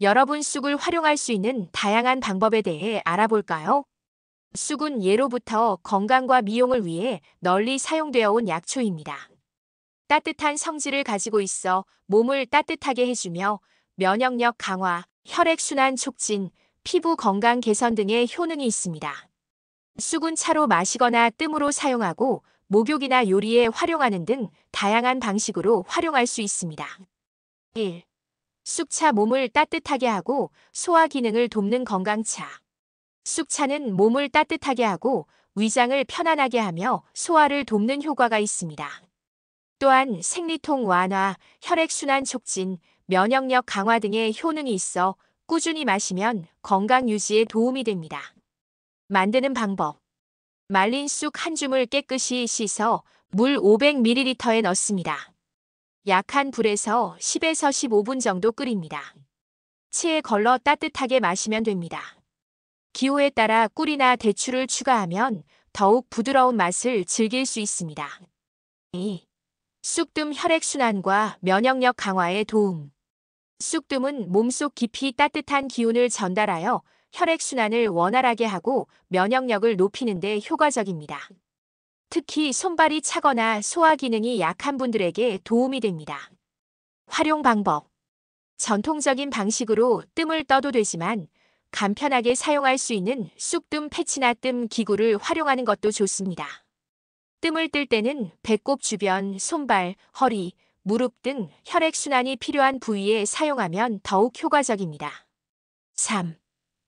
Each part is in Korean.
여러분 쑥을 활용할 수 있는 다양한 방법에 대해 알아볼까요? 쑥은 예로부터 건강과 미용을 위해 널리 사용되어 온 약초입니다. 따뜻한 성질을 가지고 있어 몸을 따뜻하게 해주며 면역력 강화, 혈액순환 촉진, 피부 건강 개선 등의 효능이 있습니다. 쑥은 차로 마시거나 뜸으로 사용하고 목욕이나 요리에 활용하는 등 다양한 방식으로 활용할 수 있습니다. 1. 쑥차 몸을 따뜻하게 하고 소화 기능을 돕는 건강차. 쑥차는 몸을 따뜻하게 하고 위장을 편안하게 하며 소화를 돕는 효과가 있습니다. 또한 생리통 완화, 혈액순환 촉진, 면역력 강화 등의 효능이 있어 꾸준히 마시면 건강 유지에 도움이 됩니다. 만드는 방법. 말린 쑥 한 줌을 깨끗이 씻어 물 500ml에 넣습니다. 약한 불에서 10에서 15분 정도 끓입니다. 체에 걸러 따뜻하게 마시면 됩니다. 기호에 따라 꿀이나 대추를 추가하면 더욱 부드러운 맛을 즐길 수 있습니다. 2. 쑥뜸 혈액순환과 면역력 강화에 도움. 쑥뜸은 몸속 깊이 따뜻한 기운을 전달하여 혈액순환을 원활하게 하고 면역력을 높이는 데 효과적입니다. 특히 손발이 차거나 소화 기능이 약한 분들에게 도움이 됩니다. 활용 방법. 전통적인 방식으로 뜸을 떠도 되지만 간편하게 사용할 수 있는 쑥뜸 패치나 뜸 기구를 활용하는 것도 좋습니다. 뜸을 뜰 때는 배꼽 주변, 손발, 허리, 무릎 등 혈액순환이 필요한 부위에 사용하면 더욱 효과적입니다. 3.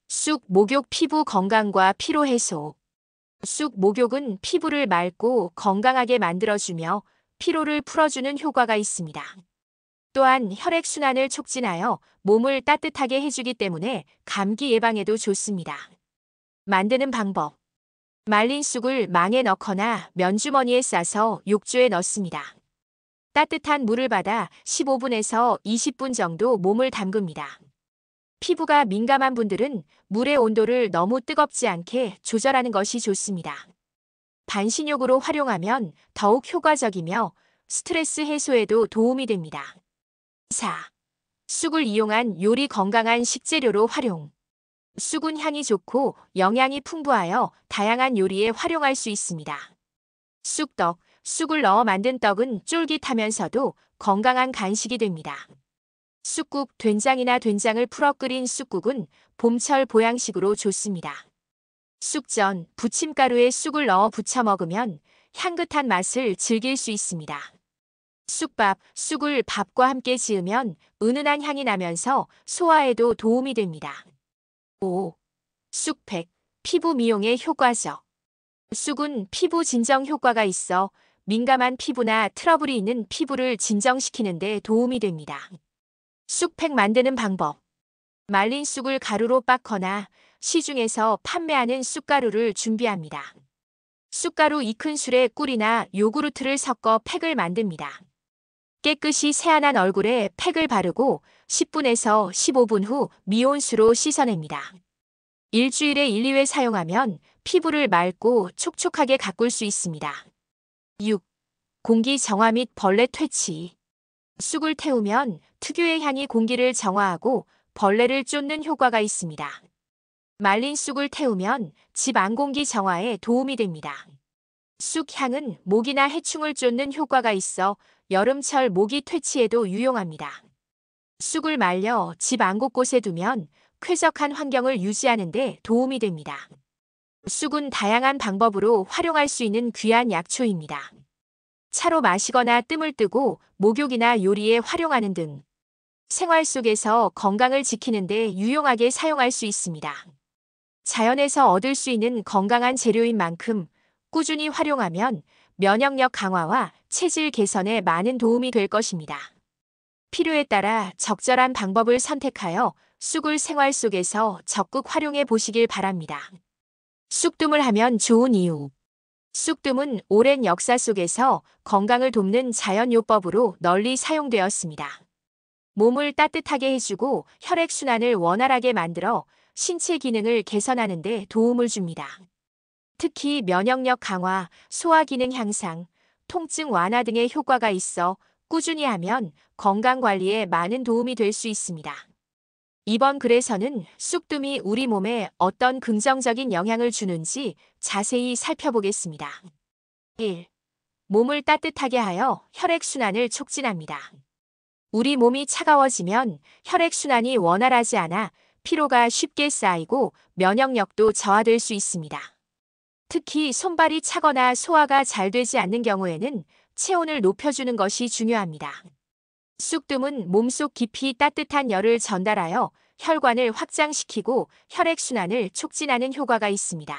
쑥 목욕 피부 건강과 피로 해소. 쑥 목욕은 피부를 맑고 건강하게 만들어주며 피로를 풀어주는 효과가 있습니다. 또한 혈액순환을 촉진하여 몸을 따뜻하게 해주기 때문에 감기 예방에도 좋습니다. 만드는 방법. 말린 쑥을 망에 넣거나 면주머니에 싸서 욕조에 넣습니다. 따뜻한 물을 받아 15분에서 20분 정도 몸을 담급니다. 피부가 민감한 분들은 물의 온도를 너무 뜨겁지 않게 조절하는 것이 좋습니다. 반신욕으로 활용하면 더욱 효과적이며 스트레스 해소에도 도움이 됩니다. 4. 쑥을 이용한 요리 건강한 식재료로 활용. 쑥은 향이 좋고 영양이 풍부하여 다양한 요리에 활용할 수 있습니다. 쑥떡, 쑥을 넣어 만든 떡은 쫄깃하면서도 건강한 간식이 됩니다. 쑥국, 된장이나 된장을 풀어 끓인 쑥국은 봄철 보양식으로 좋습니다. 쑥전, 부침가루에 쑥을 넣어 부쳐 먹으면 향긋한 맛을 즐길 수 있습니다. 쑥밥, 쑥을 밥과 함께 지으면 은은한 향이 나면서 소화에도 도움이 됩니다. 5. 쑥팩, 피부 미용에 효과적. 쑥은 피부 진정 효과가 있어 민감한 피부나 트러블이 있는 피부를 진정시키는 데 도움이 됩니다. 쑥팩 만드는 방법. 말린 쑥을 가루로 빻거나 시중에서 판매하는 쑥가루를 준비합니다. 쑥가루 2큰술에 꿀이나 요구르트를 섞어 팩을 만듭니다. 깨끗이 세안한 얼굴에 팩을 바르고 10분에서 15분 후 미온수로 씻어냅니다. 일주일에 1, 2회 사용하면 피부를 맑고 촉촉하게 가꿀 수 있습니다. 6. 공기 정화 및 벌레 퇴치. 쑥을 태우면 특유의 향이 공기를 정화하고 벌레를 쫓는 효과가 있습니다. 말린 쑥을 태우면 집 안 공기 정화에 도움이 됩니다. 쑥 향은 모기나 해충을 쫓는 효과가 있어 여름철 모기 퇴치에도 유용합니다. 쑥을 말려 집 안 곳곳에 두면 쾌적한 환경을 유지하는 데 도움이 됩니다. 쑥은 다양한 방법으로 활용할 수 있는 귀한 약초입니다. 차로 마시거나 뜸을 뜨고 목욕이나 요리에 활용하는 등 생활 속에서 건강을 지키는 데 유용하게 사용할 수 있습니다. 자연에서 얻을 수 있는 건강한 재료인 만큼 꾸준히 활용하면 면역력 강화와 체질 개선에 많은 도움이 될 것입니다. 필요에 따라 적절한 방법을 선택하여 쑥을 생활 속에서 적극 활용해 보시길 바랍니다. 쑥뜸을 하면 좋은 이유. 쑥뜸은 오랜 역사 속에서 건강을 돕는 자연요법으로 널리 사용되었습니다. 몸을 따뜻하게 해주고 혈액순환을 원활하게 만들어 신체 기능을 개선하는 데 도움을 줍니다. 특히 면역력 강화, 소화 기능 향상, 통증 완화 등의 효과가 있어 꾸준히 하면 건강 관리에 많은 도움이 될 수 있습니다. 이번 글에서는 쑥뜸이 우리 몸에 어떤 긍정적인 영향을 주는지 자세히 살펴보겠습니다. 1. 몸을 따뜻하게 하여 혈액순환을 촉진합니다. 우리 몸이 차가워지면 혈액순환이 원활하지 않아 피로가 쉽게 쌓이고 면역력도 저하될 수 있습니다. 특히 손발이 차거나 소화가 잘 되지 않는 경우에는 체온을 높여주는 것이 중요합니다. 쑥뜸은 몸속 깊이 따뜻한 열을 전달하여 혈관을 확장시키고 혈액순환을 촉진하는 효과가 있습니다.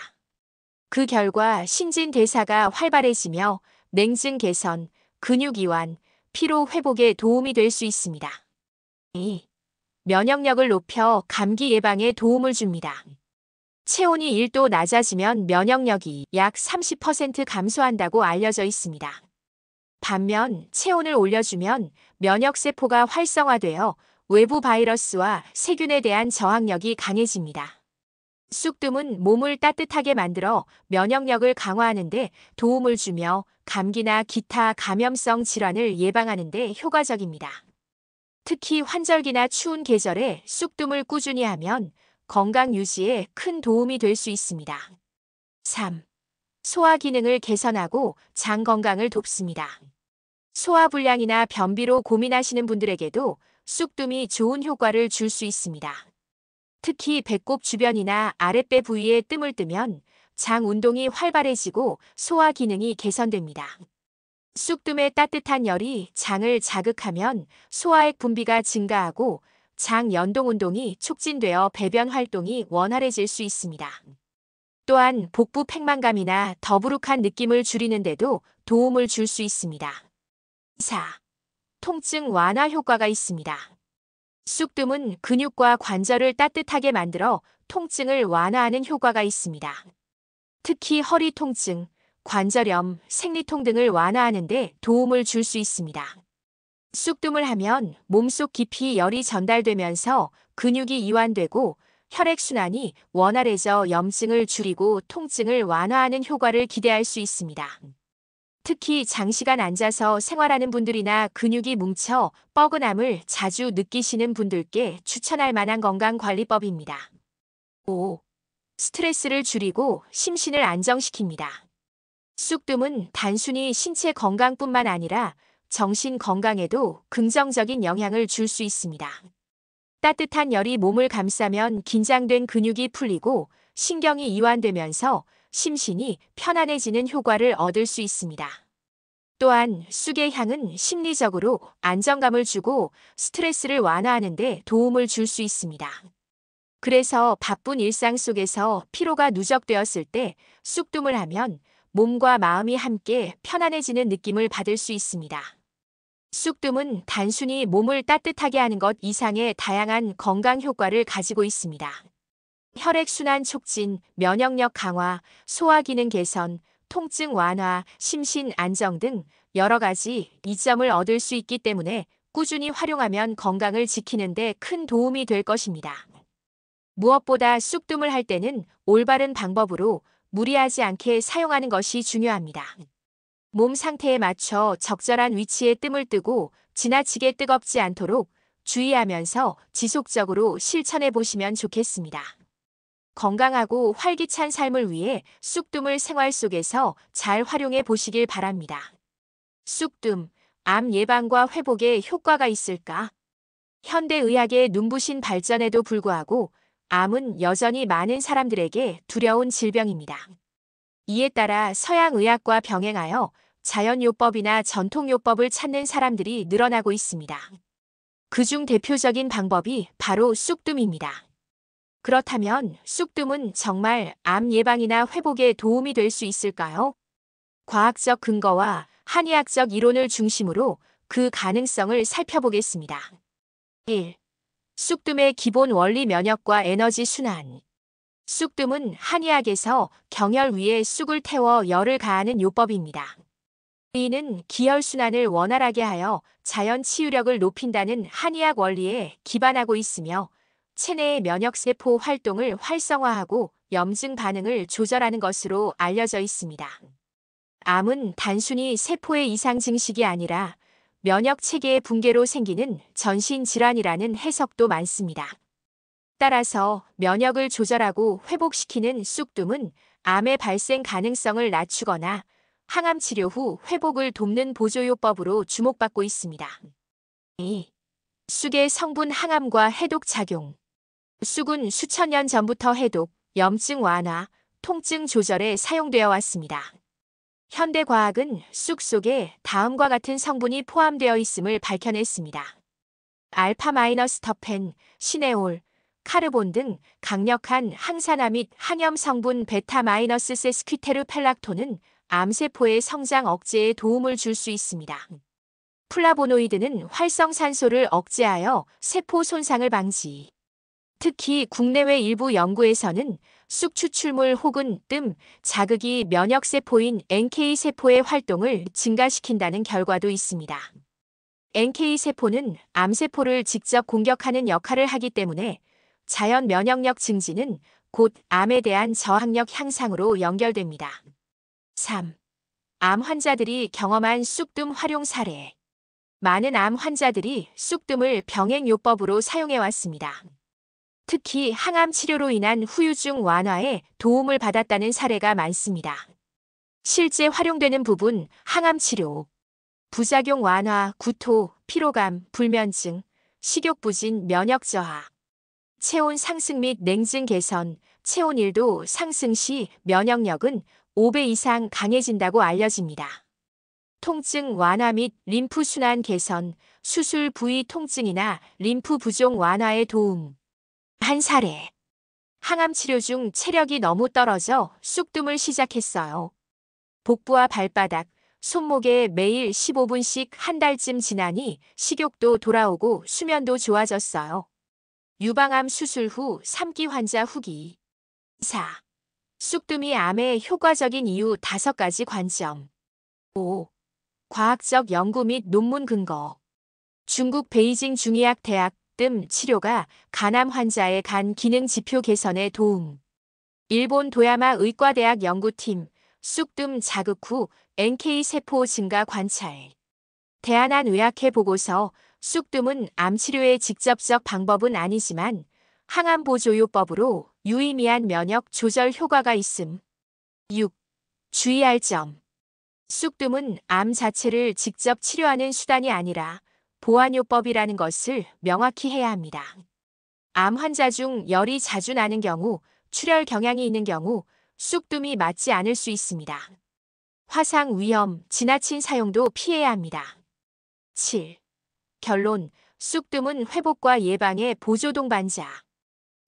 그 결과 신진대사가 활발해지며 냉증 개선, 근육 이완, 피로 회복에 도움이 될 수 있습니다. 2. 면역력을 높여 감기 예방에 도움을 줍니다. 체온이 1도 낮아지면 면역력이 약 30% 감소한다고 알려져 있습니다. 반면 체온을 올려주면 면역세포가 활성화되어 외부 바이러스와 세균에 대한 저항력이 강해집니다. 쑥뜸은 몸을 따뜻하게 만들어 면역력을 강화하는 데 도움을 주며 감기나 기타 감염성 질환을 예방하는 데 효과적입니다. 특히 환절기나 추운 계절에 쑥뜸을 꾸준히 하면 건강 유지에 큰 도움이 될 수 있습니다. 3. 소화 기능을 개선하고 장 건강을 돕습니다. 소화불량이나 변비로 고민하시는 분들에게도 쑥뜸이 좋은 효과를 줄 수 있습니다. 특히 배꼽 주변이나 아랫배 부위에 뜸을 뜨면 장 운동이 활발해지고 소화 기능이 개선됩니다. 쑥뜸의 따뜻한 열이 장을 자극하면 소화액 분비가 증가하고 장 연동 운동이 촉진되어 배변 활동이 원활해질 수 있습니다. 또한 복부 팽만감이나 더부룩한 느낌을 줄이는 데도 도움을 줄 수 있습니다. 4. 통증 완화 효과가 있습니다. 쑥뜸은 근육과 관절을 따뜻하게 만들어 통증을 완화하는 효과가 있습니다. 특히 허리 통증, 관절염, 생리통 등을 완화하는 데 도움을 줄 수 있습니다. 쑥뜸을 하면 몸속 깊이 열이 전달되면서 근육이 이완되고 혈액순환이 원활해져 염증을 줄이고 통증을 완화하는 효과를 기대할 수 있습니다. 특히 장시간 앉아서 생활하는 분들이나 근육이 뭉쳐 뻐근함을 자주 느끼시는 분들께 추천할 만한 건강관리법입니다. 5. 스트레스를 줄이고 심신을 안정시킵니다. 쑥뜸은 단순히 신체 건강뿐만 아니라 정신 건강에도 긍정적인 영향을 줄 수 있습니다. 따뜻한 열이 몸을 감싸면 긴장된 근육이 풀리고 신경이 이완되면서 심신이 편안해지는 효과를 얻을 수 있습니다. 또한 쑥의 향은 심리적으로 안정감을 주고 스트레스를 완화하는 데 도움을 줄 수 있습니다. 그래서 바쁜 일상 속에서 피로가 누적되었을 때 쑥뜸을 하면 몸과 마음이 함께 편안해지는 느낌을 받을 수 있습니다. 쑥뜸은 단순히 몸을 따뜻하게 하는 것 이상의 다양한 건강 효과를 가지고 있습니다. 혈액순환 촉진, 면역력 강화, 소화 기능 개선, 통증 완화, 심신 안정 등 여러 가지 이점을 얻을 수 있기 때문에 꾸준히 활용하면 건강을 지키는 데 큰 도움이 될 것입니다. 무엇보다 쑥뜸을 할 때는 올바른 방법으로 무리하지 않게 사용하는 것이 중요합니다. 몸 상태에 맞춰 적절한 위치에 뜸을 뜨고 지나치게 뜨겁지 않도록 주의하면서 지속적으로 실천해 보시면 좋겠습니다. 건강하고 활기찬 삶을 위해 쑥뜸을 생활 속에서 잘 활용해 보시길 바랍니다. 쑥뜸, 암 예방과 회복에 효과가 있을까? 현대의학의 눈부신 발전에도 불구하고 암은 여전히 많은 사람들에게 두려운 질병입니다. 이에 따라 서양의학과 병행하여 자연요법이나 전통요법을 찾는 사람들이 늘어나고 있습니다. 그중 대표적인 방법이 바로 쑥뜸입니다. 그렇다면 쑥뜸은 정말 암 예방이나 회복에 도움이 될 수 있을까요? 과학적 근거와 한의학적 이론을 중심으로 그 가능성을 살펴보겠습니다. 1. 쑥뜸의 기본 원리 면역과 에너지 순환. 쑥뜸은 한의학에서 경혈 위에 쑥을 태워 열을 가하는 요법입니다. 이는 기혈순환을 원활하게 하여 자연 치유력을 높인다는 한의학 원리에 기반하고 있으며 체내의 면역세포 활동을 활성화하고 염증 반응을 조절하는 것으로 알려져 있습니다. 암은 단순히 세포의 이상 증식이 아니라 면역 체계의 붕괴로 생기는 전신 질환이라는 해석도 많습니다. 따라서 면역을 조절하고 회복시키는 쑥뜸은 암의 발생 가능성을 낮추거나 항암 치료 후 회복을 돕는 보조요법으로 주목받고 있습니다. 2. 쑥의 성분 항암과 해독 작용. 쑥은 수천 년 전부터 해독, 염증 완화, 통증 조절에 사용되어 왔습니다. 현대 과학은 쑥 속에 다음과 같은 성분이 포함되어 있음을 밝혀냈습니다. 알파-터펜, 시네올, 카르본 등 강력한 항산화 및 항염 성분 베타-세스퀴테르펠락톤은 암세포의 성장 억제에 도움을 줄 수 있습니다. 플라보노이드는 활성산소를 억제하여 세포 손상을 방지. 특히 국내외 일부 연구에서는 쑥 추출물 혹은 뜸, 자극이 면역세포인 NK세포의 활동을 증가시킨다는 결과도 있습니다. NK세포는 암세포를 직접 공격하는 역할을 하기 때문에 자연 면역력 증진은 곧 암에 대한 저항력 향상으로 연결됩니다. 3. 암 환자들이 경험한 쑥뜸 활용 사례. 많은 암 환자들이 쑥뜸을 병행요법으로 사용해왔습니다. 특히 항암 치료로 인한 후유증 완화에 도움을 받았다는 사례가 많습니다. 실제 활용되는 부분, 항암 치료, 부작용 완화, 구토, 피로감, 불면증, 식욕 부진, 면역 저하, 체온 상승 및 냉증 개선, 체온 1도 상승 시 면역력은 5배 이상 강해진다고 알려집니다. 통증 완화 및 림프 순환 개선, 수술 부위 통증이나 림프 부종 완화에 도움. 한 사례. 항암 치료 중 체력이 너무 떨어져 쑥뜸을 시작했어요. 복부와 발바닥, 손목에 매일 15분씩 한 달쯤 지나니 식욕도 돌아오고 수면도 좋아졌어요. 유방암 수술 후 3기 환자 후기. 4. 쑥뜸이 암에 효과적인 이유 5가지 관점. 5. 과학적 연구 및 논문 근거. 중국 베이징 중의학 대학 뜸 치료가 간암 환자의 간 기능 지표 개선에 도움. 일본 도야마 의과대학 연구팀 쑥뜸 자극 후 NK세포 증가 관찰. 대한의학회 보고서 쑥뜸은 암치료의 직접적 방법은 아니지만 항암 보조요법으로 유의미한 면역 조절 효과가 있음. 6. 주의할 점. 쑥뜸은 암 자체를 직접 치료하는 수단이 아니라 보완요법이라는 것을 명확히 해야 합니다. 암 환자 중 열이 자주 나는 경우, 출혈 경향이 있는 경우 쑥뜸이 맞지 않을 수 있습니다. 화상 위험, 지나친 사용도 피해야 합니다. 7. 결론, 쑥뜸은 회복과 예방의 보조 동반자.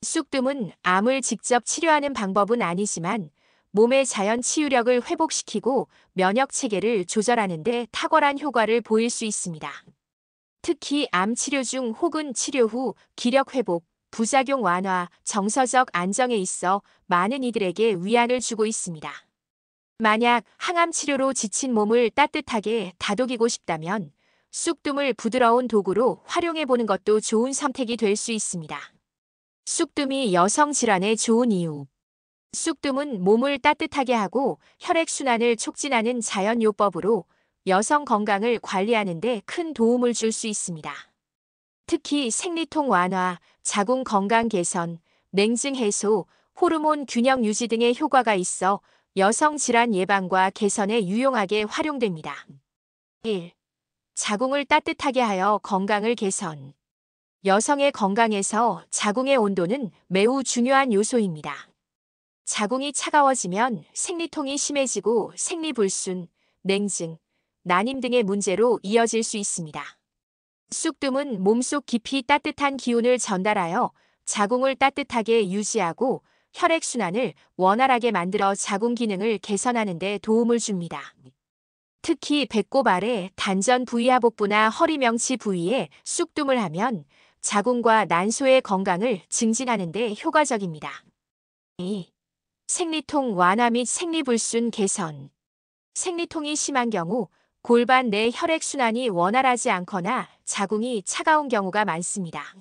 쑥뜸은 암을 직접 치료하는 방법은 아니지만 몸의 자연 치유력을 회복시키고 면역 체계를 조절하는 데 탁월한 효과를 보일 수 있습니다. 특히 암 치료 중 혹은 치료 후 기력 회복, 부작용 완화, 정서적 안정에 있어 많은 이들에게 위안을 주고 있습니다. 만약 항암 치료로 지친 몸을 따뜻하게 다독이고 싶다면 쑥뜸을 부드러운 도구로 활용해 보는 것도 좋은 선택이 될 수 있습니다. 쑥뜸이 여성 질환에 좋은 이유. 쑥뜸은 몸을 따뜻하게 하고 혈액순환을 촉진하는 자연요법으로 여성 건강을 관리하는 데 큰 도움을 줄 수 있습니다. 특히 생리통 완화, 자궁 건강 개선, 냉증 해소, 호르몬 균형 유지 등의 효과가 있어 여성 질환 예방과 개선에 유용하게 활용됩니다. 1. 자궁을 따뜻하게 하여 건강을 개선. 여성의 건강에서 자궁의 온도는 매우 중요한 요소입니다. 자궁이 차가워지면 생리통이 심해지고 생리불순, 냉증, 난임 등의 문제로 이어질 수 있습니다. 쑥뜸은 몸속 깊이 따뜻한 기운을 전달하여 자궁을 따뜻하게 유지하고 혈액순환을 원활하게 만들어 자궁 기능을 개선하는 데 도움을 줍니다. 특히 배꼽 아래 단전 부위하복부나 허리 명치 부위에 쑥뜸을 하면 자궁과 난소의 건강을 증진하는 데 효과적입니다. 2. 생리통 완화 및 생리불순 개선. 생리통이 심한 경우 골반 내 혈액순환이 원활하지 않거나 자궁이 차가운 경우가 많습니다.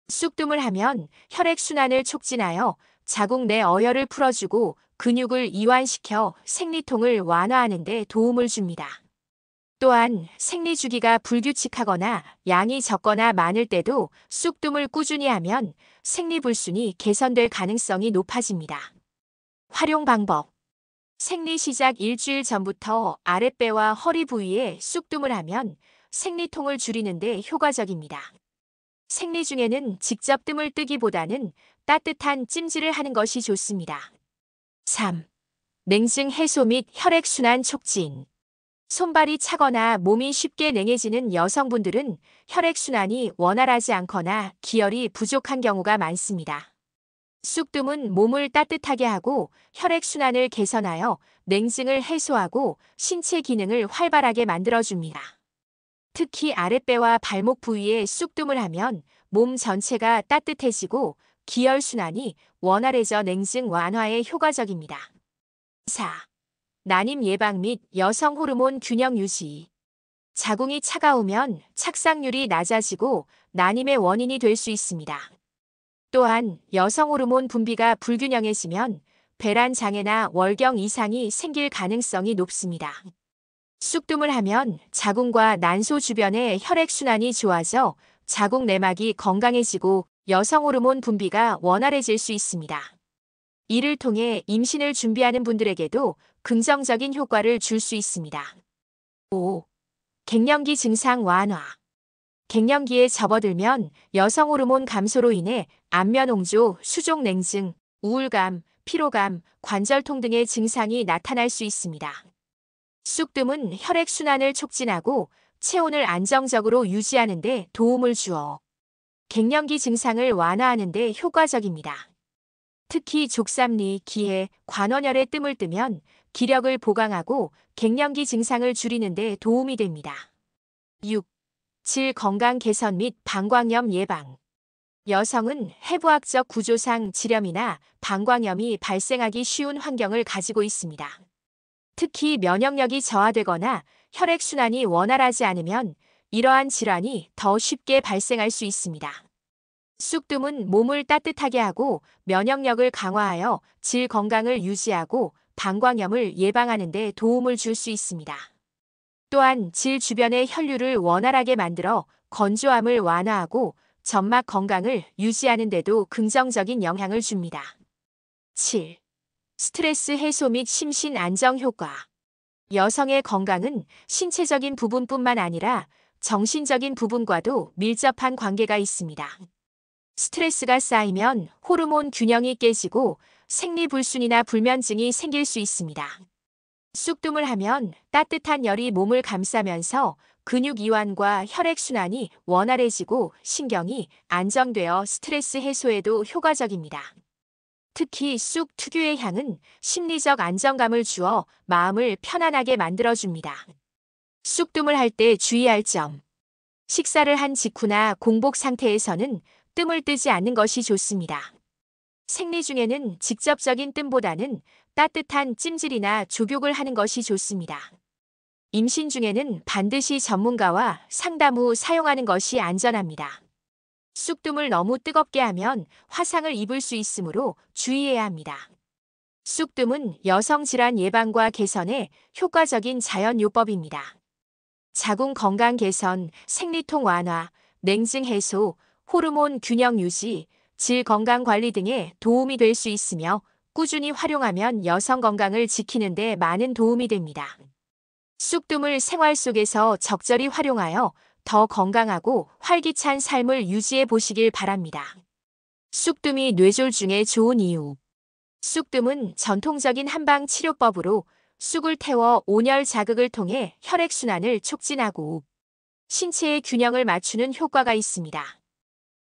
쑥뜸을 하면 혈액순환을 촉진하여 자궁 내 어혈을 풀어주고 근육을 이완시켜 생리통을 완화하는 데 도움을 줍니다. 또한 생리 주기가 불규칙하거나 양이 적거나 많을 때도 쑥뜸을 꾸준히 하면 생리불순이 개선될 가능성이 높아집니다. 활용 방법. 생리 시작 일주일 전부터 아랫배와 허리 부위에 쑥뜸을 하면 생리통을 줄이는 데 효과적입니다. 생리 중에는 직접 뜸을 뜨기보다는 따뜻한 찜질을 하는 것이 좋습니다. 3. 냉증 해소 및 혈액순환 촉진. 손발이 차거나 몸이 쉽게 냉해지는 여성분들은 혈액순환이 원활하지 않거나 기혈이 부족한 경우가 많습니다. 쑥뜸은 몸을 따뜻하게 하고 혈액순환을 개선하여 냉증을 해소하고 신체 기능을 활발하게 만들어줍니다. 특히 아랫배와 발목 부위에 쑥뜸을 하면 몸 전체가 따뜻해지고 기혈순환이 원활해져 냉증 완화에 효과적입니다. 4. 난임 예방 및 여성 호르몬 균형 유지. 자궁이 차가우면 착상률이 낮아지고 난임의 원인이 될 수 있습니다. 또한 여성 호르몬 분비가 불균형해지면 배란 장애나 월경 이상이 생길 가능성이 높습니다. 쑥뜸을 하면 자궁과 난소 주변의 혈액순환이 좋아져 자궁 내막이 건강해지고 여성 호르몬 분비가 원활해질 수 있습니다. 이를 통해 임신을 준비하는 분들에게도 긍정적인 효과를 줄 수 있습니다. 5. 갱년기 증상 완화. 갱년기에 접어들면 여성 호르몬 감소로 인해 안면홍조, 수족냉증, 우울감, 피로감, 관절통 등의 증상이 나타날 수 있습니다. 쑥뜸은 혈액순환을 촉진하고 체온을 안정적으로 유지하는 데 도움을 주어 갱년기 증상을 완화하는 데 효과적입니다. 특히 족삼리, 기해, 관원혈에 뜸을 뜨면 기력을 보강하고 갱년기 증상을 줄이는 데 도움이 됩니다. 6. 질 건강 개선 및 방광염 예방. 여성은 해부학적 구조상 질염이나 방광염이 발생하기 쉬운 환경을 가지고 있습니다. 특히 면역력이 저하되거나 혈액순환이 원활하지 않으면 이러한 질환이 더 쉽게 발생할 수 있습니다. 쑥뜸은 몸을 따뜻하게 하고 면역력을 강화하여 질 건강을 유지하고 방광염을 예방하는 데 도움을 줄 수 있습니다. 또한 질 주변의 혈류를 원활하게 만들어 건조함을 완화하고 점막 건강을 유지하는 데도 긍정적인 영향을 줍니다. 7. 스트레스 해소 및 심신 안정 효과. 여성의 건강은 신체적인 부분뿐만 아니라 정신적인 부분과도 밀접한 관계가 있습니다. 스트레스가 쌓이면 호르몬 균형이 깨지고 생리불순이나 불면증이 생길 수 있습니다. 쑥뜸을 하면 따뜻한 열이 몸을 감싸면서 근육 이완과 혈액순환이 원활해지고 신경이 안정되어 스트레스 해소에도 효과적입니다. 특히 쑥 특유의 향은 심리적 안정감을 주어 마음을 편안하게 만들어줍니다. 쑥뜸을 할 때 주의할 점. 식사를 한 직후나 공복 상태에서는 뜸을 뜨지 않는 것이 좋습니다. 생리 중에는 직접적인 뜸보다는 따뜻한 찜질이나 족욕을 하는 것이 좋습니다. 임신 중에는 반드시 전문가와 상담 후 사용하는 것이 안전합니다. 쑥뜸을 너무 뜨겁게 하면 화상을 입을 수 있으므로 주의해야 합니다. 쑥뜸은 여성 질환 예방과 개선에 효과적인 자연요법입니다. 자궁 건강 개선, 생리통 완화, 냉증 해소, 호르몬 균형 유지, 질 건강 관리 등에 도움이 될 수 있으며 꾸준히 활용하면 여성 건강을 지키는 데 많은 도움이 됩니다. 쑥뜸을 생활 속에서 적절히 활용하여 더 건강하고 활기찬 삶을 유지해 보시길 바랍니다. 쑥뜸이 뇌졸중에 좋은 이유. 쑥뜸은 전통적인 한방 치료법으로 쑥을 태워 온열 자극을 통해 혈액순환을 촉진하고 신체의 균형을 맞추는 효과가 있습니다.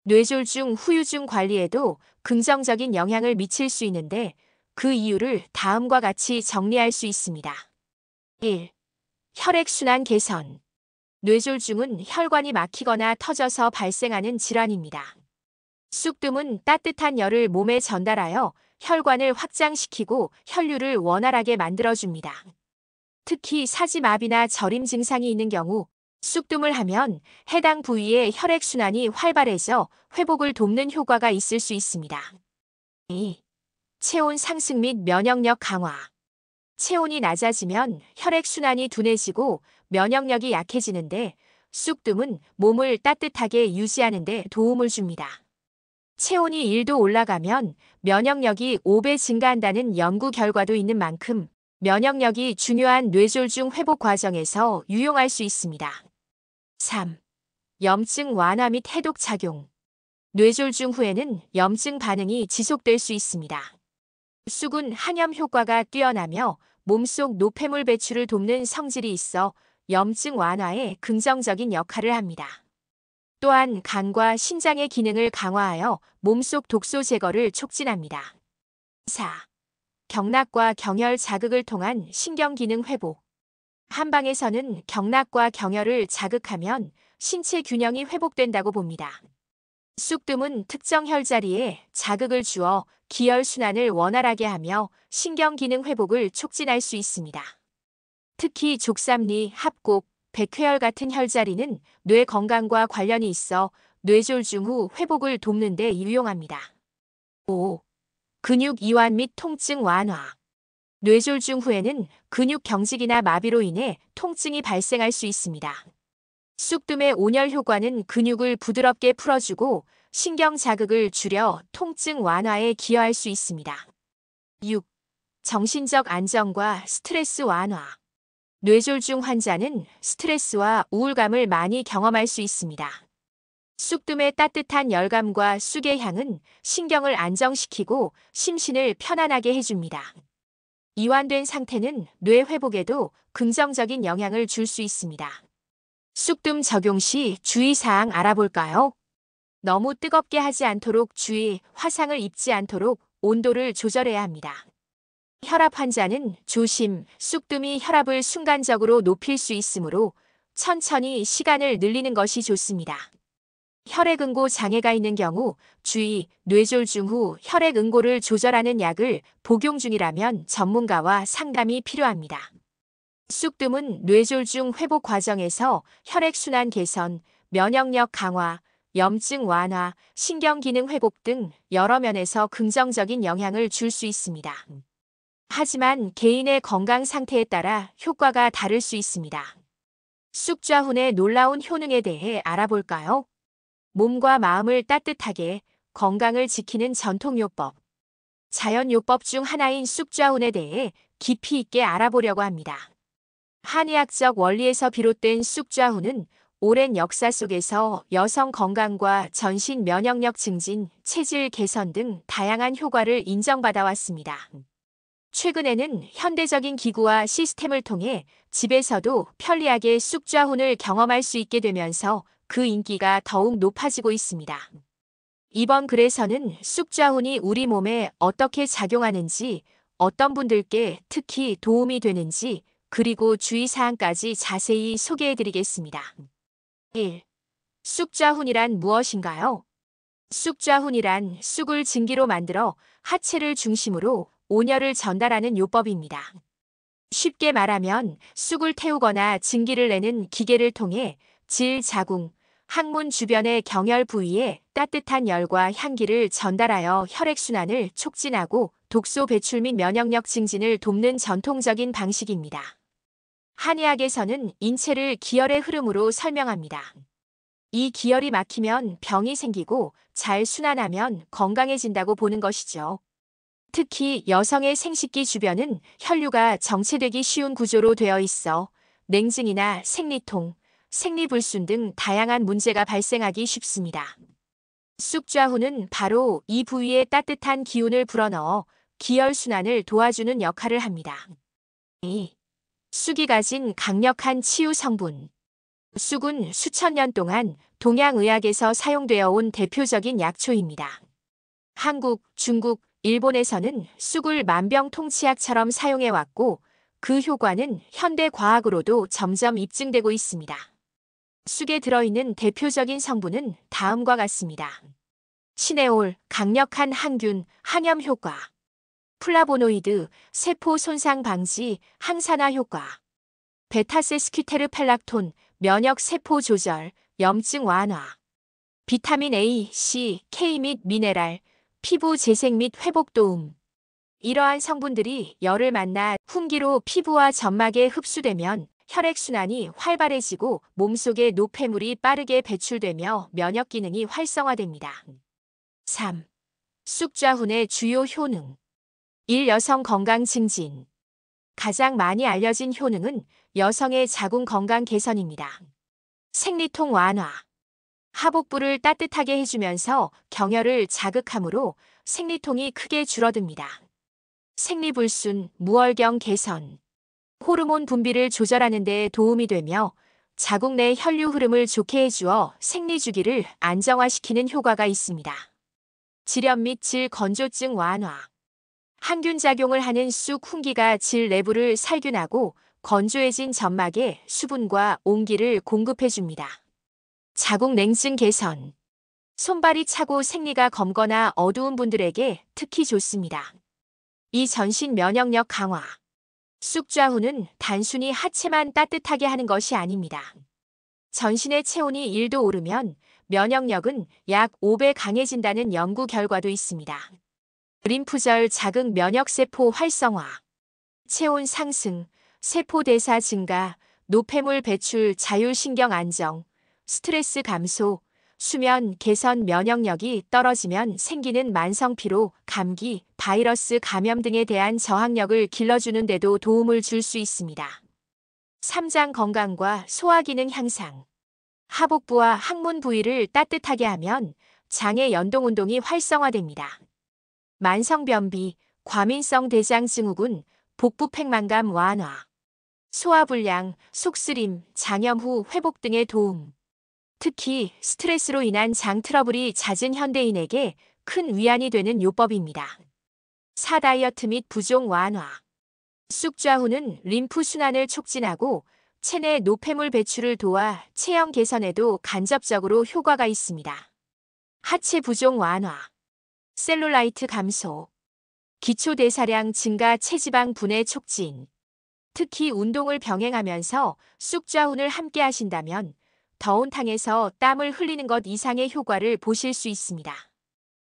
뇌졸중, 후유증 관리에도 긍정적인 영향을 미칠 수 있는데 그 이유를 다음과 같이 정리할 수 있습니다. 1. 혈액순환 개선. 뇌졸중은 혈관이 막히거나 터져서 발생하는 질환입니다. 쑥뜸은 따뜻한 열을 몸에 전달하여 혈관을 확장시키고 혈류를 원활하게 만들어줍니다. 특히 사지마비나 저림 증상이 있는 경우 쑥뜸을 하면 해당 부위의 혈액순환이 활발해져 회복을 돕는 효과가 있을 수 있습니다. 2. 체온 상승 및 면역력 강화. 체온이 낮아지면 혈액순환이 둔해지고 면역력이 약해지는데 쑥뜸은 몸을 따뜻하게 유지하는 데 도움을 줍니다. 체온이 1도 올라가면 면역력이 5배 증가한다는 연구 결과도 있는 만큼 면역력이 중요한 뇌졸중 회복 과정에서 유용할 수 있습니다. 3. 염증 완화 및 해독 작용. 뇌졸중 후에는 염증 반응이 지속될 수 있습니다. 쑥은 항염 효과가 뛰어나며 몸속 노폐물 배출을 돕는 성질이 있어 염증 완화에 긍정적인 역할을 합니다. 또한 간과 신장의 기능을 강화하여 몸속 독소 제거를 촉진합니다. 4. 경락과 경혈 자극을 통한 신경기능 회복. 한방에서는 경락과 경혈을 자극하면 신체 균형이 회복된다고 봅니다. 쑥뜸은 특정 혈자리에 자극을 주어 기혈순환을 원활하게 하며 신경기능 회복을 촉진할 수 있습니다. 특히 족삼리, 합곡, 백회혈 같은 혈자리는 뇌 건강과 관련이 있어 뇌졸중 후 회복을 돕는 데 유용합니다. 5. 근육 이완 및 통증 완화. 뇌졸중 후에는 근육 경직이나 마비로 인해 통증이 발생할 수 있습니다. 쑥뜸의 온열 효과는 근육을 부드럽게 풀어주고 신경 자극을 줄여 통증 완화에 기여할 수 있습니다. 6. 정신적 안정과 스트레스 완화. 뇌졸중 환자는 스트레스와 우울감을 많이 경험할 수 있습니다. 쑥뜸의 따뜻한 열감과 쑥의 향은 신경을 안정시키고 심신을 편안하게 해줍니다. 이완된 상태는 뇌 회복에도 긍정적인 영향을 줄 수 있습니다. 쑥뜸 적용 시 주의사항 알아볼까요? 너무 뜨겁게 하지 않도록 주의, 화상을 입지 않도록 온도를 조절해야 합니다. 혈압 환자는 조심, 쑥뜸이 혈압을 순간적으로 높일 수 있으므로 천천히 시간을 늘리는 것이 좋습니다. 혈액응고 장애가 있는 경우 주의, 뇌졸중 후 혈액응고를 조절하는 약을 복용 중이라면 전문가와 상담이 필요합니다. 쑥뜸은 뇌졸중 회복 과정에서 혈액순환 개선, 면역력 강화, 염증 완화, 신경기능 회복 등 여러 면에서 긍정적인 영향을 줄 수 있습니다. 하지만 개인의 건강 상태에 따라 효과가 다를 수 있습니다. 쑥좌훈의 놀라운 효능에 대해 알아볼까요? 몸과 마음을 따뜻하게 건강을 지키는 전통요법. 자연요법 중 하나인 쑥좌훈에 대해 깊이 있게 알아보려고 합니다. 한의학적 원리에서 비롯된 쑥좌훈은 오랜 역사 속에서 여성 건강과 전신 면역력 증진, 체질 개선 등 다양한 효과를 인정받아 왔습니다. 최근에는 현대적인 기구와 시스템을 통해 집에서도 편리하게 쑥좌훈을 경험할 수 있게 되면서 그 인기가 더욱 높아지고 있습니다. 이번 글에서는 쑥좌훈이 우리 몸에 어떻게 작용하는지, 어떤 분들께 특히 도움이 되는지, 그리고 주의사항까지 자세히 소개해드리겠습니다. 1. 쑥좌훈이란 무엇인가요? 쑥좌훈이란 쑥을 증기로 만들어 하체를 중심으로 온열을 전달하는 요법입니다. 쉽게 말하면 쑥을 태우거나 증기를 내는 기계를 통해 질, 자궁, 항문 주변의 경혈 부위에 따뜻한 열과 향기를 전달하여 혈액순환을 촉진하고 독소 배출 및 면역력 증진을 돕는 전통적인 방식입니다. 한의학에서는 인체를 기혈의 흐름으로 설명합니다. 이 기혈이 막히면 병이 생기고 잘 순환하면 건강해진다고 보는 것이죠. 특히 여성의 생식기 주변은 혈류가 정체되기 쉬운 구조로 되어 있어 냉증이나 생리통, 생리불순 등 다양한 문제가 발생하기 쉽습니다. 쑥좌훈은 바로 이 부위에 따뜻한 기운을 불어넣어 기혈순환을 도와주는 역할을 합니다. 2. 쑥이 가진 강력한 치유 성분. 쑥은 수천 년 동안 동양의학에서 사용되어 온 대표적인 약초입니다. 한국, 중국, 일본에서는 쑥을 만병통치약처럼 사용해왔고 그 효과는 현대 과학으로도 점점 입증되고 있습니다. 쑥에 들어있는 대표적인 성분은 다음과 같습니다. 시네올, 강력한 항균, 항염 효과. 플라보노이드, 세포 손상 방지, 항산화 효과. 베타세스퀴테르펠락톤, 면역 세포 조절, 염증 완화. 비타민 A, C, K 및 미네랄, 피부 재생 및 회복 도움. 이러한 성분들이 열을 만나 훈기로 피부와 점막에 흡수되면 혈액순환이 활발해지고 몸속의 노폐물이 빠르게 배출되며 면역 기능이 활성화됩니다. 3. 쑥좌훈의 주요 효능. 1. 여성 건강 증진. 가장 많이 알려진 효능은 여성의 자궁 건강 개선입니다. 생리통 완화. 하복부를 따뜻하게 해주면서 경혈을 자극하므로 생리통이 크게 줄어듭니다. 생리불순, 무월경 개선. 호르몬 분비를 조절하는 데 도움이 되며 자궁 내 혈류 흐름을 좋게 해주어 생리주기를 안정화시키는 효과가 있습니다. 질염 및 질 건조증 완화. 항균 작용을 하는 쑥 훈기가 질 내부를 살균하고 건조해진 점막에 수분과 온기를 공급해줍니다. 자궁 냉증 개선. 손발이 차고 생리가 검거나 어두운 분들에게 특히 좋습니다. 이 전신 면역력 강화. 쑥좌훈은 단순히 하체만 따뜻하게 하는 것이 아닙니다. 전신의 체온이 1도 오르면 면역력은 약 5배 강해진다는 연구 결과도 있습니다. 림프절 자극 면역세포 활성화. 체온 상승, 세포 대사 증가, 노폐물 배출 자율신경 안정, 스트레스 감소, 수면 개선 면역력이 떨어지면 생기는 만성피로, 감기, 바이러스 감염 등에 대한 저항력을 길러주는 데도 도움을 줄 수 있습니다. 삼장 건강과 소화기능 향상. 하복부와 항문 부위를 따뜻하게 하면 장의 연동운동이 활성화됩니다. 만성변비, 과민성 대장증후군, 복부팽만감 완화. 소화불량, 속쓰림, 장염 후 회복 등의 도움. 특히 스트레스로 인한 장 트러블이 잦은 현대인에게 큰 위안이 되는 요법입니다. 4. 다이어트 및 부종 완화. 쑥좌훈은 림프 순환을 촉진하고 체내 노폐물 배출을 도와 체형 개선에도 간접적으로 효과가 있습니다. 하체 부종 완화. 셀룰라이트 감소. 기초대사량 증가 체지방 분해 촉진. 특히 운동을 병행하면서 쑥좌훈을 함께 하신다면 더운 탕에서 땀을 흘리는 것 이상의 효과를 보실 수 있습니다.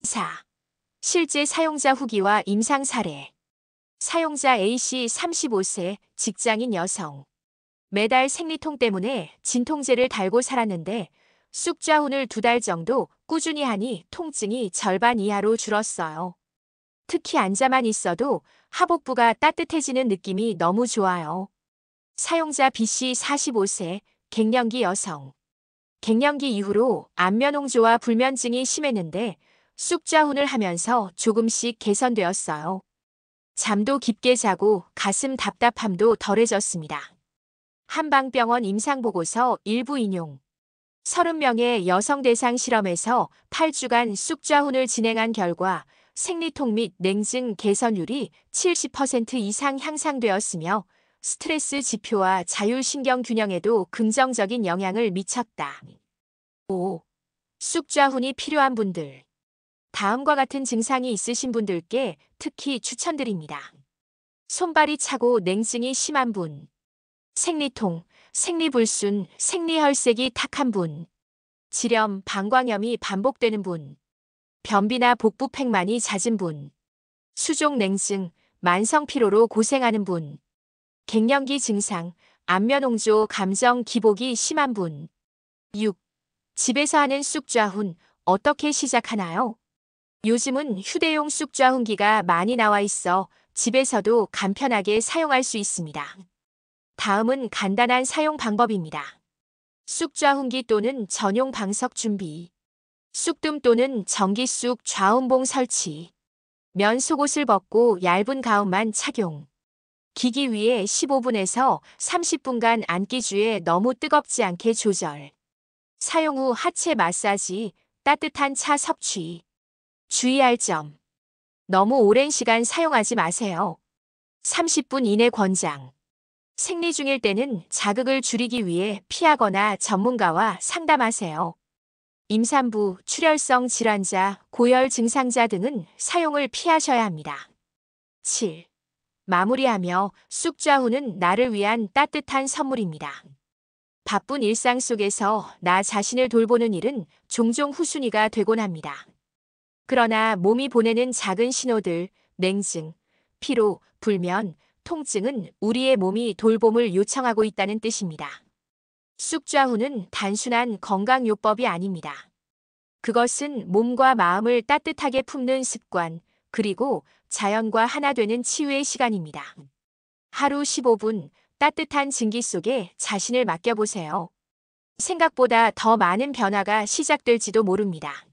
4. 실제 사용자 후기와 임상 사례. 사용자 A씨 35세 직장인 여성. 매달 생리통 때문에 진통제를 달고 살았는데 쑥좌훈을 2달 정도 꾸준히 하니 통증이 절반 이하로 줄었어요. 특히 앉아만 있어도 하복부가 따뜻해지는 느낌이 너무 좋아요. 사용자 B씨 45세 갱년기 여성. 갱년기 이후로 안면홍조와 불면증이 심했는데 쑥좌훈을 하면서 조금씩 개선되었어요. 잠도 깊게 자고 가슴 답답함도 덜해졌습니다. 한방병원 임상보고서 일부 인용. 30명의 여성 대상 실험에서 8주간 쑥좌훈을 진행한 결과 생리통 및 냉증 개선율이 70% 이상 향상되었으며 스트레스 지표와 자율신경 균형에도 긍정적인 영향을 미쳤다. 5. 쑥좌훈이 필요한 분들. 다음과 같은 증상이 있으신 분들께 특히 추천드립니다. 손발이 차고 냉증이 심한 분. 생리통, 생리불순, 생리혈색이 탁한 분. 질염, 방광염이 반복되는 분. 변비나 복부팽만이 잦은 분. 수족 냉증, 만성 피로로 고생하는 분. 갱년기 증상, 안면홍조 감정 기복이 심한 분. 6. 집에서 하는 쑥좌훈 어떻게 시작하나요? 요즘은 휴대용 쑥좌훈기가 많이 나와 있어 집에서도 간편하게 사용할 수 있습니다. 다음은 간단한 사용 방법입니다. 쑥좌훈기 또는 전용 방석 준비. 쑥뜸 또는 전기쑥 좌운봉 설치. 면 속옷을 벗고 얇은 가운만 착용. 기기 위에 15분에서 30분간 앉기 주에 너무 뜨겁지 않게 조절. 사용 후 하체 마사지, 따뜻한 차 섭취. 주의할 점. 너무 오랜 시간 사용하지 마세요. 30분 이내 권장. 생리 중일 때는 자극을 줄이기 위해 피하거나 전문가와 상담하세요. 임산부, 출혈성 질환자, 고열 증상자 등은 사용을 피하셔야 합니다. 7. 마무리하며 쑥좌훈은 나를 위한 따뜻한 선물입니다. 바쁜 일상 속에서 나 자신을 돌보는 일은 종종 후순위가 되곤 합니다. 그러나 몸이 보내는 작은 신호들, 냉증, 피로, 불면, 통증은 우리의 몸이 돌봄을 요청하고 있다는 뜻입니다. 쑥좌후는 단순한 건강요법이 아닙니다. 그것은 몸과 마음을 따뜻하게 품는 습관, 그리고 자연과 하나 되는 치유의 시간입니다. 하루 15분 따뜻한 증기 속에 자신을 맡겨보세요. 생각보다 더 많은 변화가 시작될지도 모릅니다.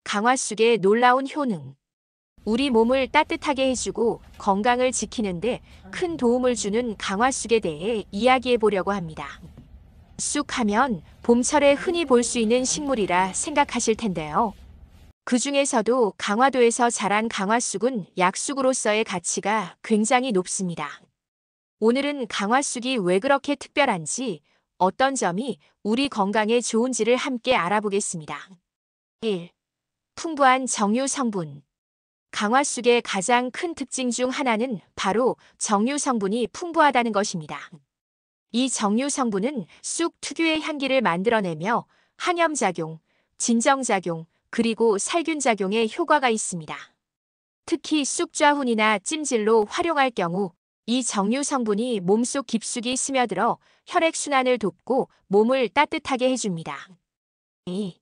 강화쑥의 놀라운 효능. 우리 몸을 따뜻하게 해주고 건강을 지키는데 큰 도움을 주는 강화쑥에 대해 이야기해 보려고 합니다. 쑥 하면 봄철에 흔히 볼 수 있는 식물이라 생각하실 텐데요. 그 중에서도 강화도에서 자란 강화쑥은 약쑥으로서의 가치가 굉장히 높습니다. 오늘은 강화쑥이 왜 그렇게 특별한지, 어떤 점이 우리 건강에 좋은지를 함께 알아보겠습니다. 1. 풍부한 정유 성분. 강화쑥의 가장 큰 특징 중 하나는 바로 정유 성분이 풍부하다는 것입니다. 이 정유 성분은 쑥 특유의 향기를 만들어내며 항염작용, 진정작용, 그리고 살균작용에 효과가 있습니다. 특히 쑥좌훈이나 찜질로 활용할 경우 이 정유 성분이 몸속 깊숙이 스며들어 혈액순환을 돕고 몸을 따뜻하게 해줍니다. 2.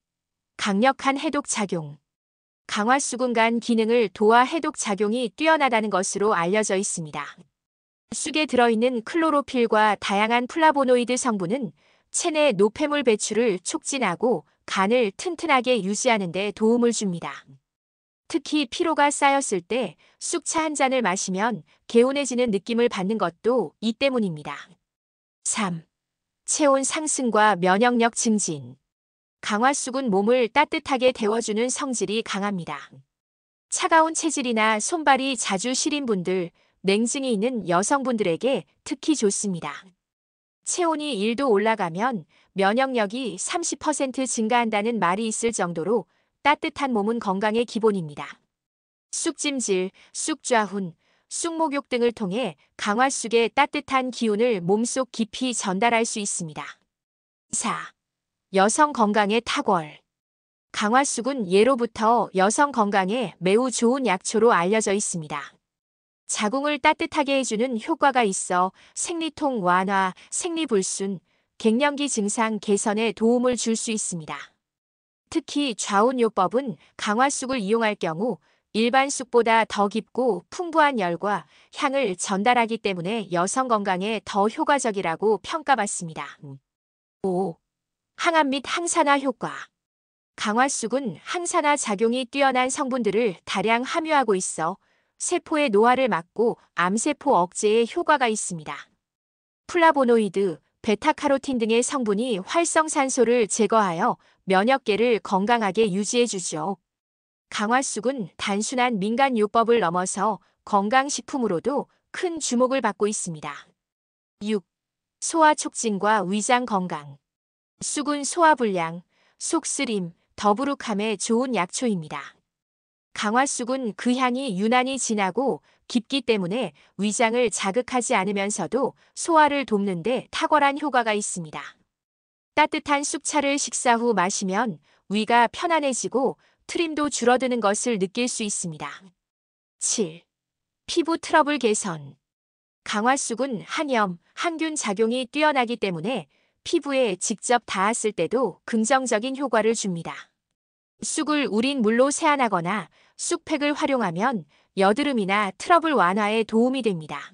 강력한 해독작용. 강화쑥은 간 기능을 도와 해독작용이 뛰어나다는 것으로 알려져 있습니다. 쑥에 들어있는 클로로필과 다양한 플라보노이드 성분은 체내 노폐물 배출을 촉진하고 간을 튼튼하게 유지하는 데 도움을 줍니다. 특히 피로가 쌓였을 때 쑥차 한 잔을 마시면 개운해지는 느낌을 받는 것도 이 때문입니다. 3. 체온 상승과 면역력 증진. 강화쑥은 몸을 따뜻하게 데워주는 성질이 강합니다. 차가운 체질이나 손발이 자주 시린 분들, 냉증이 있는 여성분들에게 특히 좋습니다. 체온이 1도 올라가면 면역력이 30% 증가한다는 말이 있을 정도로 따뜻한 몸은 건강의 기본입니다. 쑥찜질, 쑥좌훈, 쑥목욕 등을 통해 강화쑥의 따뜻한 기운을 몸속 깊이 전달할 수 있습니다. 4. 여성 건강의 탁월. 강화쑥은 예로부터 여성 건강에 매우 좋은 약초로 알려져 있습니다. 자궁을 따뜻하게 해주는 효과가 있어 생리통 완화, 생리불순, 갱년기 증상 개선에 도움을 줄 수 있습니다. 특히 좌훈요법은 강화쑥을 이용할 경우 일반 쑥보다 더 깊고 풍부한 열과 향을 전달하기 때문에 여성 건강에 더 효과적이라고 평가받습니다. 5. 항암 및 항산화 효과. 강화쑥은 항산화 작용이 뛰어난 성분들을 다량 함유하고 있어 세포의 노화를 막고 암세포 억제에 효과가 있습니다. 플라보노이드, 베타카로틴 등의 성분이 활성산소를 제거하여 면역계를 건강하게 유지해주죠. 강화쑥은 단순한 민간요법을 넘어서 건강식품으로도 큰 주목을 받고 있습니다. 6. 소화 촉진과 위장 건강. 쑥은 소화불량, 속쓰림, 더부룩함에 좋은 약초입니다. 강화쑥은 그 향이 유난히 진하고 깊기 때문에 위장을 자극하지 않으면서도 소화를 돕는 데 탁월한 효과가 있습니다. 따뜻한 쑥차를 식사 후 마시면 위가 편안해지고 트림도 줄어드는 것을 느낄 수 있습니다. 7. 피부 트러블 개선. 강화쑥은 항염, 항균 작용이 뛰어나기 때문에 피부에 직접 닿았을 때도 긍정적인 효과를 줍니다. 쑥을 우린 물로 세안하거나 쑥팩을 활용하면 여드름이나 트러블 완화에 도움이 됩니다.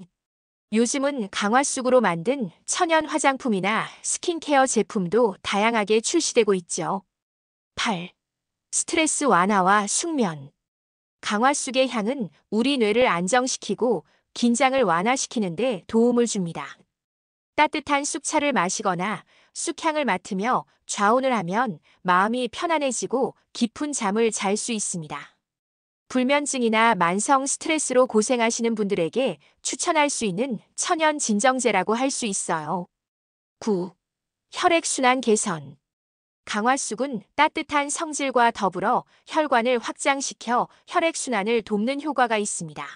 요즘은 강화쑥으로 만든 천연 화장품이나 스킨케어 제품도 다양하게 출시되고 있죠. 8. 스트레스 완화와 숙면. 강화쑥의 향은 우리 뇌를 안정시키고 긴장을 완화시키는 데 도움을 줍니다. 따뜻한 쑥차를 마시거나 쑥향을 맡으며 좌운을 하면 마음이 편안해지고 깊은 잠을 잘 수 있습니다. 불면증이나 만성 스트레스로 고생하시는 분들에게 추천할 수 있는 천연 진정제라고 할 수 있어요. 9. 혈액순환 개선. 강화쑥은 따뜻한 성질과 더불어 혈관을 확장시켜 혈액순환을 돕는 효과가 있습니다.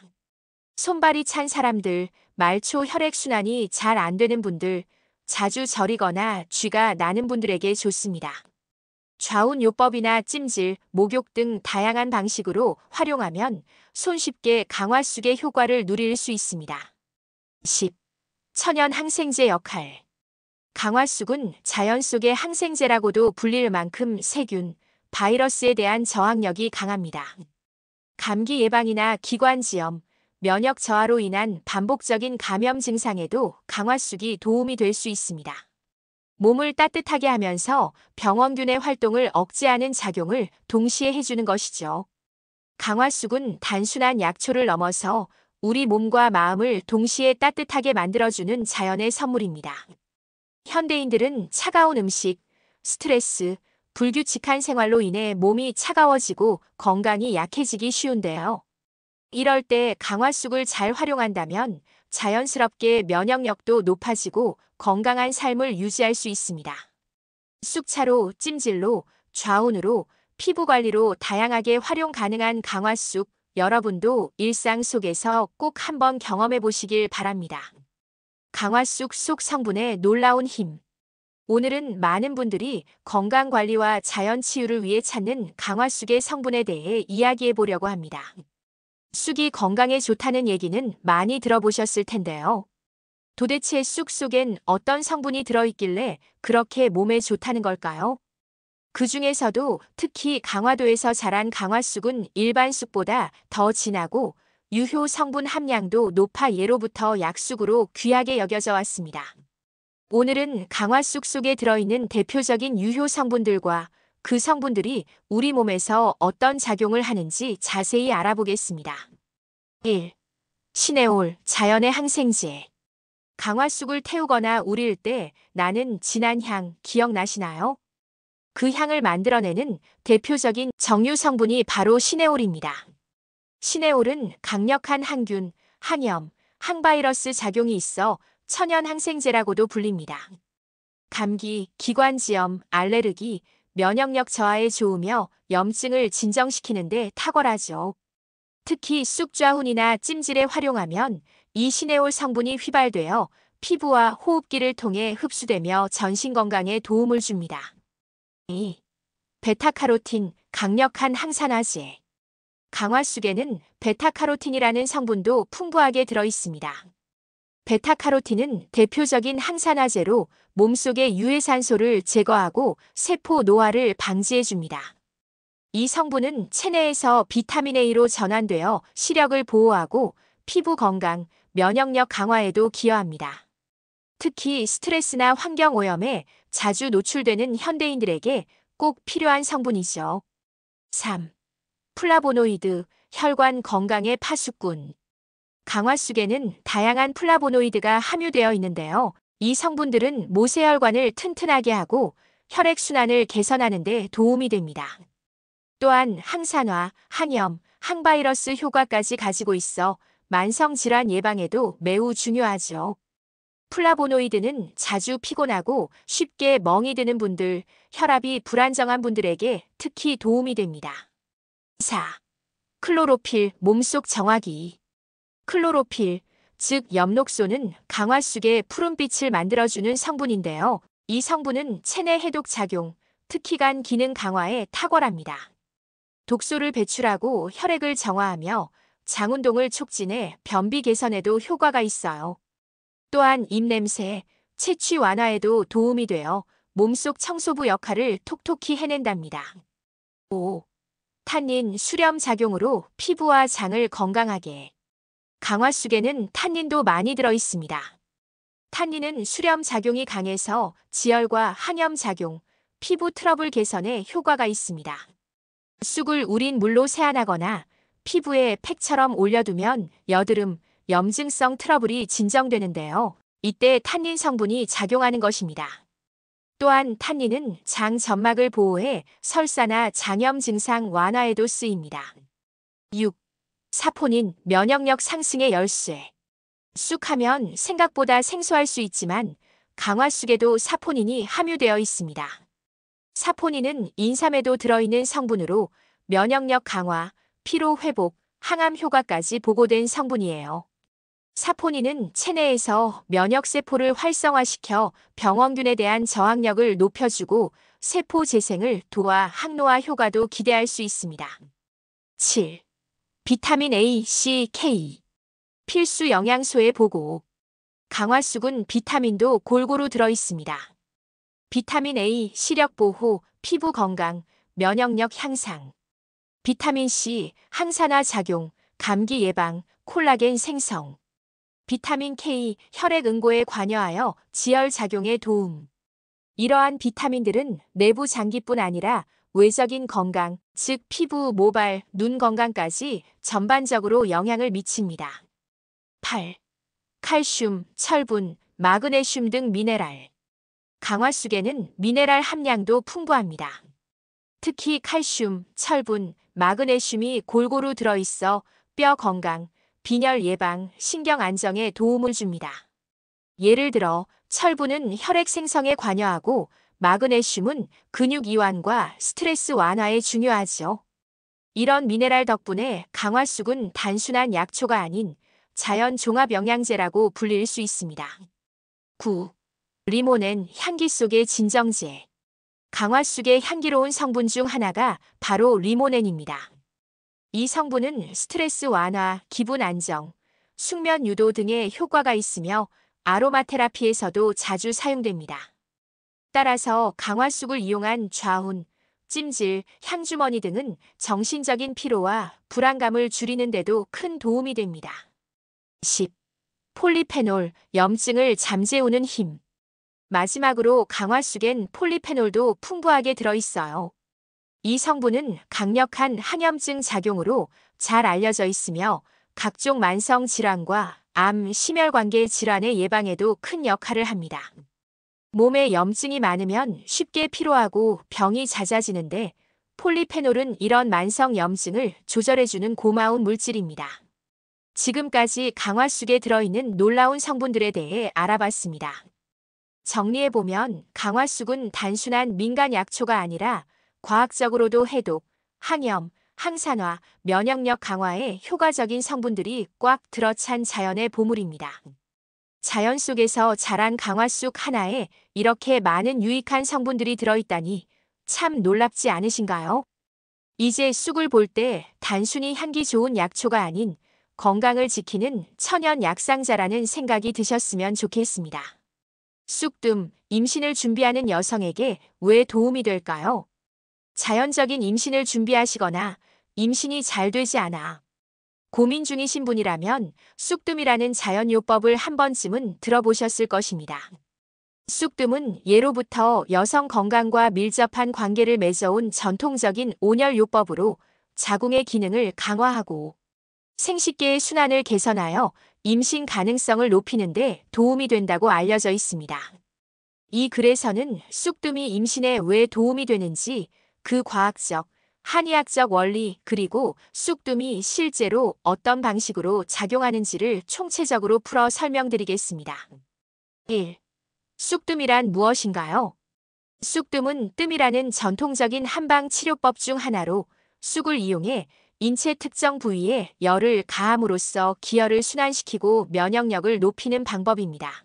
손발이 찬 사람들, 말초 혈액순환이 잘 안 되는 분들, 자주 저리거나 쥐가 나는 분들에게 좋습니다. 좌운요법이나 찜질, 목욕 등 다양한 방식으로 활용하면 손쉽게 강화쑥의 효과를 누릴 수 있습니다. 10. 천연 항생제 역할. 강화쑥은 자연 속의 항생제라고도 불릴 만큼 세균, 바이러스에 대한 저항력이 강합니다. 감기 예방이나 기관지염, 면역 저하로 인한 반복적인 감염 증상에도 강화쑥이 도움이 될 수 있습니다. 몸을 따뜻하게 하면서 병원균의 활동을 억제하는 작용을 동시에 해주는 것이죠. 강화쑥은 단순한 약초를 넘어서 우리 몸과 마음을 동시에 따뜻하게 만들어주는 자연의 선물입니다. 현대인들은 차가운 음식, 스트레스, 불규칙한 생활로 인해 몸이 차가워지고 건강이 약해지기 쉬운데요. 이럴 때 강화쑥을 잘 활용한다면 자연스럽게 면역력도 높아지고 건강한 삶을 유지할 수 있습니다. 쑥차로, 찜질로, 좌운으로, 피부 관리로 다양하게 활용 가능한 강화쑥, 여러분도 일상 속에서 꼭 한번 경험해 보시길 바랍니다. 강화쑥 속 성분의 놀라운 힘. 오늘은 많은 분들이 건강 관리와 자연 치유를 위해 찾는 강화쑥의 성분에 대해 이야기해 보려고 합니다. 쑥이 건강에 좋다는 얘기는 많이 들어보셨을 텐데요. 도대체 쑥 속엔 어떤 성분이 들어있길래 그렇게 몸에 좋다는 걸까요? 그 중에서도 특히 강화도에서 자란 강화쑥은 일반 쑥보다 더 진하고 유효 성분 함량도 높아 예로부터 약쑥으로 귀하게 여겨져 왔습니다. 오늘은 강화쑥 속에 들어있는 대표적인 유효 성분들과 그 성분들이 우리 몸에서 어떤 작용을 하는지 자세히 알아보겠습니다. 1. 시네올, 자연의 항생제. 강화쑥을 태우거나 우릴 때 나는 진한 향 기억나시나요? 그 향을 만들어내는 대표적인 정유 성분이 바로 시네올입니다. 시네올은 강력한 항균, 항염, 항바이러스 작용이 있어 천연 항생제라고도 불립니다. 감기, 기관지염, 알레르기, 면역력 저하에 좋으며 염증을 진정시키는 데 탁월하죠. 특히 쑥좌훈이나 찜질에 활용하면 이 시네올 성분이 휘발되어 피부와 호흡기를 통해 흡수되며 전신 건강에 도움을 줍니다. 2. 베타카로틴, 강력한 항산화제. 강화쑥에는 베타카로틴이라는 성분도 풍부하게 들어있습니다. 베타카로틴은 대표적인 항산화제로 몸속의 유해산소를 제거하고 세포 노화를 방지해줍니다. 이 성분은 체내에서 비타민 A로 전환되어 시력을 보호하고 피부 건강, 면역력 강화에도 기여합니다. 특히 스트레스나 환경오염에 자주 노출되는 현대인들에게 꼭 필요한 성분이죠. 3. 플라보노이드, 혈관 건강의 파수꾼. 강화쑥에는 다양한 플라보노이드가 함유되어 있는데요. 이 성분들은 모세혈관을 튼튼하게 하고 혈액순환을 개선하는 데 도움이 됩니다. 또한 항산화, 항염, 항바이러스 효과까지 가지고 있어 만성질환 예방에도 매우 중요하죠. 플라보노이드는 자주 피곤하고 쉽게 멍이 드는 분들, 혈압이 불안정한 분들에게 특히 도움이 됩니다. 4. 클로로필, 몸속 정화기. 클로로필, 즉 엽록소는 강화쑥의 푸른빛을 만들어주는 성분인데요. 이 성분은 체내 해독 작용, 특히 간 기능 강화에 탁월합니다. 독소를 배출하고 혈액을 정화하며 장운동을 촉진해 변비 개선에도 효과가 있어요. 또한 입냄새, 체취 완화에도 도움이 되어 몸속 청소부 역할을 톡톡히 해낸답니다. 5. 탄닌 수렴 작용으로 피부와 장을 건강하게. 강화쑥에는 탄닌도 많이 들어있습니다. 탄닌은 수렴 작용이 강해서 지혈과 항염 작용, 피부 트러블 개선에 효과가 있습니다. 쑥을 우린 물로 세안하거나 피부에 팩처럼 올려두면 여드름, 염증성 트러블이 진정되는데요. 이때 탄닌 성분이 작용하는 것입니다. 또한 탄닌은 장 점막을 보호해 설사나 장염 증상 완화에도 쓰입니다. 6. 사포닌, 면역력 상승의 열쇠. 쑥하면 생각보다 생소할 수 있지만 강화쑥에도 사포닌이 함유되어 있습니다. 사포닌은 인삼에도 들어있는 성분으로 면역력 강화, 피로 회복, 항암 효과까지 보고된 성분이에요. 사포닌은 체내에서 면역세포를 활성화시켜 병원균에 대한 저항력을 높여주고 세포 재생을 도와 항노화 효과도 기대할 수 있습니다. 7. 비타민 A, C, K. 필수 영양소의 보고. 강화쑥은 비타민도 골고루 들어있습니다. 비타민 A, 시력 보호, 피부 건강, 면역력 향상. 비타민 C, 항산화 작용, 감기 예방, 콜라겐 생성. 비타민 K, 혈액 응고에 관여하여 지혈 작용에 도움. 이러한 비타민들은 내부 장기뿐 아니라 외적인 건강, 즉 피부, 모발, 눈 건강까지 전반적으로 영향을 미칩니다. 8. 칼슘, 철분, 마그네슘 등 미네랄. 강화쑥에는 미네랄 함량도 풍부합니다. 특히 칼슘, 철분, 마그네슘이 골고루 들어있어 뼈 건강, 빈혈 예방, 신경 안정에 도움을 줍니다. 예를 들어 철분은 혈액 생성에 관여하고 마그네슘은 근육 이완과 스트레스 완화에 중요하죠. 이런 미네랄 덕분에 강화쑥은 단순한 약초가 아닌 자연 종합 영양제라고 불릴 수 있습니다. 9. 리모넨, 향기 속의 진정제. 강화쑥의 향기로운 성분 중 하나가 바로 리모넨입니다. 이 성분은 스트레스 완화, 기분 안정, 숙면 유도 등의 효과가 있으며 아로마 테라피에서도 자주 사용됩니다. 따라서 강화쑥을 이용한 좌훈, 찜질, 향주머니 등은 정신적인 피로와 불안감을 줄이는 데도 큰 도움이 됩니다. 10. 폴리페놀, 염증을 잠재우는 힘. 마지막으로 강화쑥엔 폴리페놀도 풍부하게 들어있어요. 이 성분은 강력한 항염증 작용으로 잘 알려져 있으며 각종 만성 질환과 암, 심혈관계 질환의 예방에도 큰 역할을 합니다. 몸에 염증이 많으면 쉽게 피로하고 병이 잦아지는데 폴리페놀은 이런 만성 염증을 조절해주는 고마운 물질입니다. 지금까지 강화쑥에 들어있는 놀라운 성분들에 대해 알아봤습니다. 정리해보면 강화쑥은 단순한 민간 약초가 아니라 과학적으로도 해독, 항염, 항산화, 면역력 강화에 효과적인 성분들이 꽉 들어찬 자연의 보물입니다. 자연 속에서 자란 강화쑥 하나에 이렇게 많은 유익한 성분들이 들어있다니 참 놀랍지 않으신가요? 이제 쑥을 볼 때 단순히 향기 좋은 약초가 아닌 건강을 지키는 천연 약상자라는 생각이 드셨으면 좋겠습니다. 쑥뜸, 임신을 준비하는 여성에게 왜 도움이 될까요? 자연적인 임신을 준비하시거나 임신이 잘 되지 않아 고민 중이신 분이라면 쑥뜸이라는 자연요법을 한 번쯤은 들어보셨을 것입니다. 쑥뜸은 예로부터 여성 건강과 밀접한 관계를 맺어온 전통적인 온열요법으로 자궁의 기능을 강화하고 생식계의 순환을 개선하여 임신 가능성을 높이는 데 도움이 된다고 알려져 있습니다. 이 글에서는 쑥뜸이 임신에 왜 도움이 되는지 그 과학적, 한의학적 원리 그리고 쑥뜸이 실제로 어떤 방식으로 작용하는지를 총체적으로 풀어 설명드리겠습니다. 1. 쑥뜸이란 무엇인가요? 쑥뜸은 뜸이라는 전통적인 한방 치료법 중 하나로 쑥을 이용해 인체 특정 부위에 열을 가함으로써 기혈을 순환시키고 면역력을 높이는 방법입니다.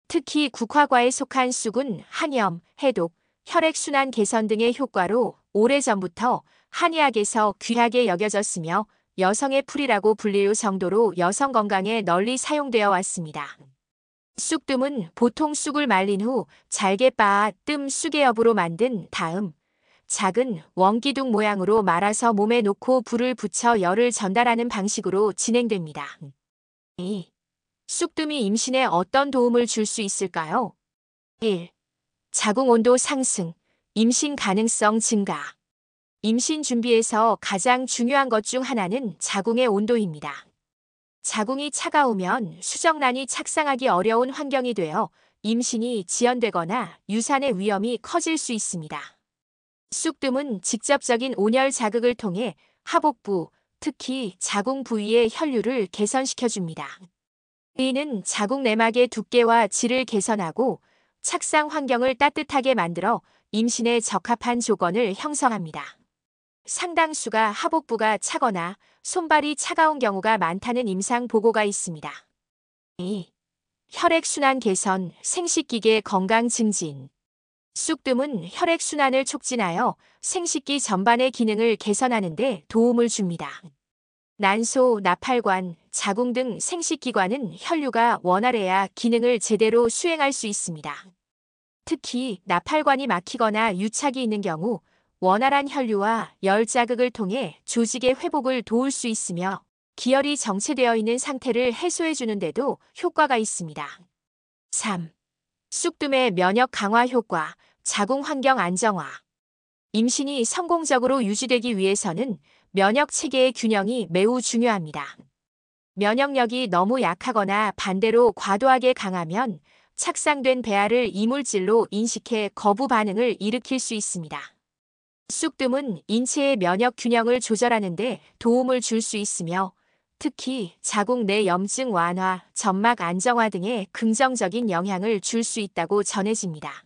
특히 국화과에 속한 쑥은 항염, 해독, 혈액순환 개선 등의 효과로 오래전부터 한의학에서 귀하게 여겨졌으며 여성의 풀이라고 불릴 정도로 여성 건강에 널리 사용되어 왔습니다. 쑥뜸은 보통 쑥을 말린 후 잘게 빻아 뜸 쑥의엽으로 만든 다음 작은 원기둥 모양으로 말아서 몸에 놓고 불을 붙여 열을 전달하는 방식으로 진행됩니다. 2. 쑥뜸이 임신에 어떤 도움을 줄 수 있을까요? 1. 자궁 온도 상승, 임신 가능성 증가. 임신 준비에서 가장 중요한 것 중 하나는 자궁의 온도입니다. 자궁이 차가우면 수정란이 착상하기 어려운 환경이 되어 임신이 지연되거나 유산의 위험이 커질 수 있습니다. 쑥뜸은 직접적인 온열 자극을 통해 하복부, 특히 자궁 부위의 혈류를 개선시켜줍니다. 이는 자궁 내막의 두께와 질을 개선하고 착상 환경을 따뜻하게 만들어 임신에 적합한 조건을 형성합니다. 상당수가 하복부가 차거나 손발이 차가운 경우가 많다는 임상 보고가 있습니다. 2. 혈액순환 개선, 생식기계 건강 증진. 쑥뜸은 혈액순환을 촉진하여 생식기 전반의 기능을 개선하는 데 도움을 줍니다. 난소, 나팔관, 자궁 등 생식기관은 혈류가 원활해야 기능을 제대로 수행할 수 있습니다. 특히 나팔관이 막히거나 유착이 있는 경우 원활한 혈류와 열 자극을 통해 조직의 회복을 도울 수 있으며 기혈이 정체되어 있는 상태를 해소해 주는데도 효과가 있습니다. 3. 쑥뜸의 면역 강화 효과, 자궁 환경 안정화. 임신이 성공적으로 유지되기 위해서는 면역 체계의 균형이 매우 중요합니다. 면역력이 너무 약하거나 반대로 과도하게 강하면 착상된 배아를 이물질로 인식해 거부 반응을 일으킬 수 있습니다. 쑥뜸은 인체의 면역 균형을 조절하는 데 도움을 줄 수 있으며 특히 자궁 내 염증 완화, 점막 안정화 등의 긍정적인 영향을 줄 수 있다고 전해집니다.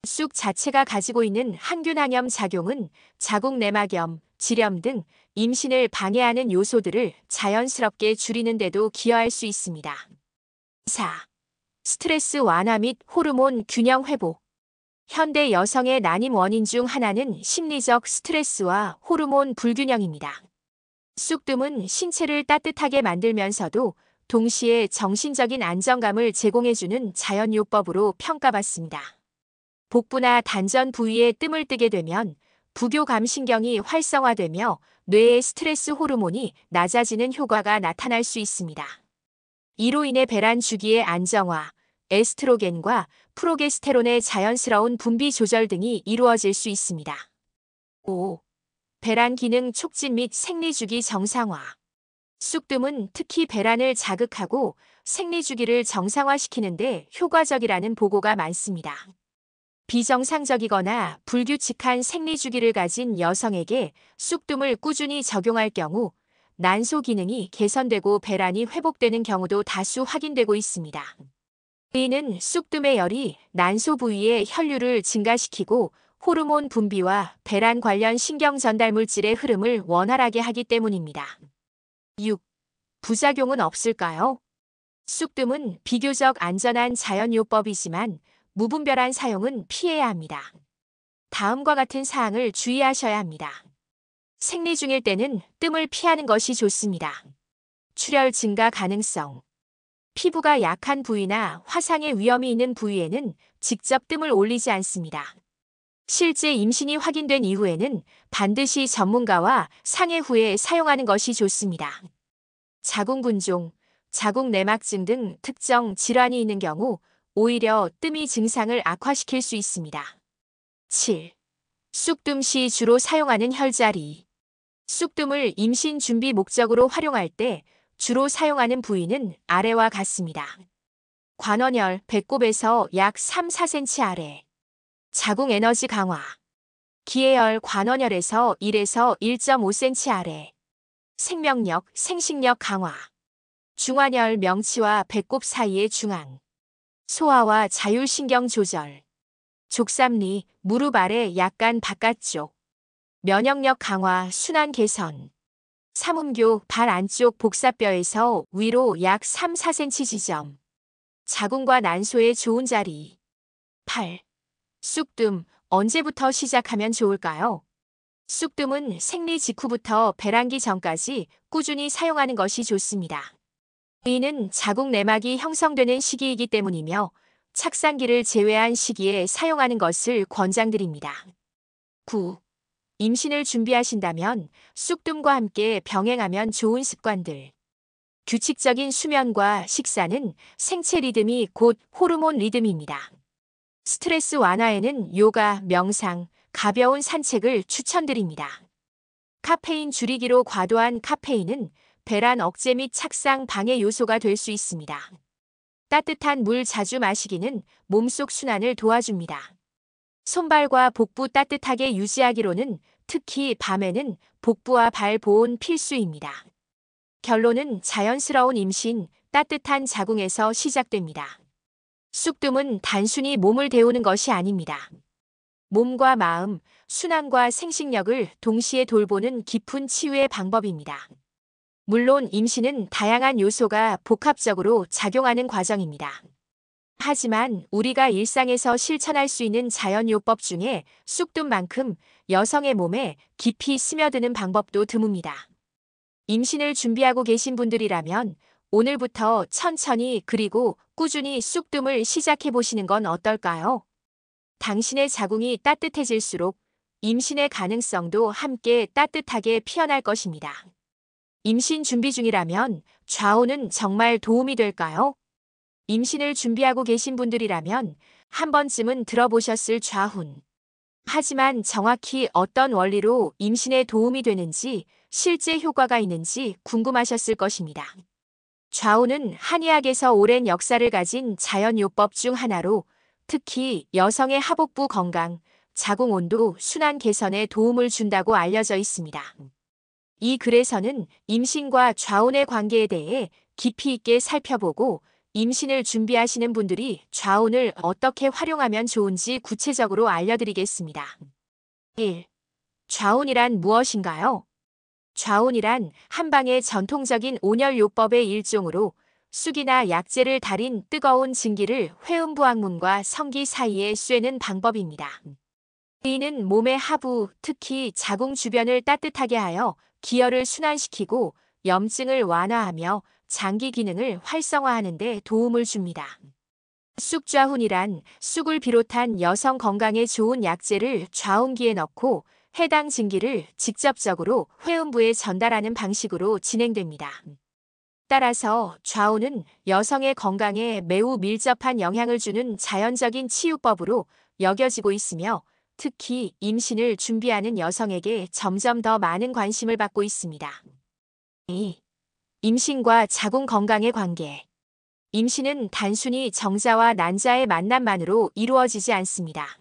쑥 자체가 가지고 있는 항균항염 작용은 자궁 내막염, 질염 등 임신을 방해하는 요소들을 자연스럽게 줄이는 데도 기여할 수 있습니다. 4. 스트레스 완화 및 호르몬 균형 회복. 현대 여성의 난임 원인 중 하나는 심리적 스트레스와 호르몬 불균형입니다. 쑥뜸은 신체를 따뜻하게 만들면서도 동시에 정신적인 안정감을 제공해주는 자연요법으로 평가받습니다. 복부나 단전 부위에 뜸을 뜨게 되면 부교감신경이 활성화되며 뇌의 스트레스 호르몬이 낮아지는 효과가 나타날 수 있습니다. 이로 인해 배란 주기의 안정화, 에스트로겐과 프로게스테론의 자연스러운 분비 조절 등이 이루어질 수 있습니다. 5. 배란 기능 촉진 및 생리주기 정상화. 쑥뜸은 특히 배란을 자극하고 생리주기를 정상화시키는 데 효과적이라는 보고가 많습니다. 비정상적이거나 불규칙한 생리주기를 가진 여성에게 쑥뜸을 꾸준히 적용할 경우 난소 기능이 개선되고 배란이 회복되는 경우도 다수 확인되고 있습니다. 이는 쑥뜸의 열이 난소 부위의 혈류를 증가시키고 호르몬 분비와 배란 관련 신경 전달 물질의 흐름을 원활하게 하기 때문입니다. 6. 부작용은 없을까요? 쑥뜸은 비교적 안전한 자연요법이지만 무분별한 사용은 피해야 합니다. 다음과 같은 사항을 주의하셔야 합니다. 생리 중일 때는 뜸을 피하는 것이 좋습니다. 출혈 증가 가능성. 피부가 약한 부위나 화상의 위험이 있는 부위에는 직접 뜸을 올리지 않습니다. 실제 임신이 확인된 이후에는 반드시 전문가와 상의 후에 사용하는 것이 좋습니다. 자궁근종, 자궁내막증 등 특정 질환이 있는 경우 오히려 뜸이 증상을 악화시킬 수 있습니다. 7. 쑥뜸 시 주로 사용하는 혈자리. 쑥뜸을 임신 준비 목적으로 활용할 때 주로 사용하는 부위는 아래와 같습니다. 관원혈, 배꼽에서 약 3, 4cm 아래. 자궁 에너지 강화. 기해혈, 관원혈에서 1에서 1.5cm 아래. 생명력, 생식력 강화. 중환혈, 명치와 배꼽 사이의 중앙. 소화와 자율신경 조절. 족삼리, 무릎 아래 약간 바깥쪽. 면역력 강화, 순환 개선. 삼음교, 발 안쪽 복사뼈에서 위로 약 3, 4cm 지점. 자궁과 난소의 좋은 자리. 8. 쑥뜸, 언제부터 시작하면 좋을까요? 쑥뜸은 생리 직후부터 배란기 전까지 꾸준히 사용하는 것이 좋습니다. 이는 자궁 내막이 형성되는 시기이기 때문이며 착상기를 제외한 시기에 사용하는 것을 권장드립니다. 9. 임신을 준비하신다면 쑥뜸과 함께 병행하면 좋은 습관들. 규칙적인 수면과 식사는 생체 리듬이 곧 호르몬 리듬입니다. 스트레스 완화에는 요가, 명상, 가벼운 산책을 추천드립니다. 카페인 줄이기로 과도한 카페인은 배란 억제 및 착상 방해 요소가 될 수 있습니다. 따뜻한 물 자주 마시기는 몸속 순환을 도와줍니다. 손발과 복부 따뜻하게 유지하기로는 특히 밤에는 복부와 발 보온 필수입니다. 결론은 자연스러운 임신, 따뜻한 자궁에서 시작됩니다. 쑥뜸은 단순히 몸을 데우는 것이 아닙니다. 몸과 마음, 순환과 생식력을 동시에 돌보는 깊은 치유의 방법입니다. 물론 임신은 다양한 요소가 복합적으로 작용하는 과정입니다. 하지만 우리가 일상에서 실천할 수 있는 자연요법 중에 쑥뜸만큼 여성의 몸에 깊이 스며드는 방법도 드뭅니다. 임신을 준비하고 계신 분들이라면 오늘부터 천천히 그리고 꾸준히 쑥뜸을 시작해 보시는 건 어떨까요? 당신의 자궁이 따뜻해질수록 임신의 가능성도 함께 따뜻하게 피어날 것입니다. 임신 준비 중이라면 좌우는 정말 도움이 될까요? 임신을 준비하고 계신 분들이라면 한 번쯤은 들어보셨을 좌훈. 하지만 정확히 어떤 원리로 임신에 도움이 되는지, 실제 효과가 있는지 궁금하셨을 것입니다. 좌우는 한의학에서 오랜 역사를 가진 자연요법 중 하나로 특히 여성의 하복부 건강, 자궁 온도, 순환 개선에 도움을 준다고 알려져 있습니다. 이 글에서는 임신과 좌운의 관계에 대해 깊이 있게 살펴보고 임신을 준비하시는 분들이 좌운을 어떻게 활용하면 좋은지 구체적으로 알려드리겠습니다. 1. 좌운이란 무엇인가요? 좌운이란 한방의 전통적인 온열요법의 일종으로 쑥이나 약재를 달인 뜨거운 증기를 회음부항문과 성기 사이에 쐬는 방법입니다. 이는 몸의 하부, 특히 자궁 주변을 따뜻하게 하여 기혈을 순환시키고 염증을 완화하며 장기 기능을 활성화하는 데 도움을 줍니다. 쑥좌훈이란 쑥을 비롯한 여성 건강에 좋은 약재를 좌운기에 넣고 해당 증기를 직접적으로 회음부에 전달하는 방식으로 진행됩니다. 따라서 좌운은 여성의 건강에 매우 밀접한 영향을 주는 자연적인 치유법으로 여겨지고 있으며 특히 임신을 준비하는 여성에게 점점 더 많은 관심을 받고 있습니다. 2. 임신과 자궁 건강의 관계. 임신은 단순히 정자와 난자의 만남만으로 이루어지지 않습니다.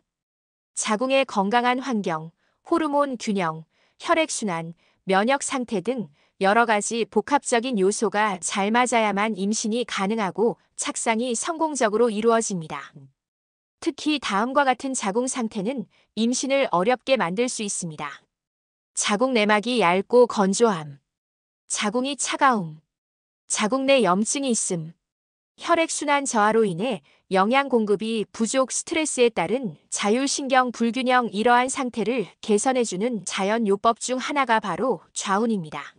자궁의 건강한 환경, 호르몬 균형, 혈액순환, 면역 상태 등 여러 가지 복합적인 요소가 잘 맞아야만 임신이 가능하고 착상이 성공적으로 이루어집니다. 특히 다음과 같은 자궁 상태는 임신을 어렵게 만들 수 있습니다. 자궁 내막이 얇고 건조함, 자궁이 차가움, 자궁 내 염증이 있음, 혈액순환 저하로 인해 영양 공급이 부족 스트레스에 따른 자율신경 불균형 이러한 상태를 개선해주는 자연요법 중 하나가 바로 좌운입니다.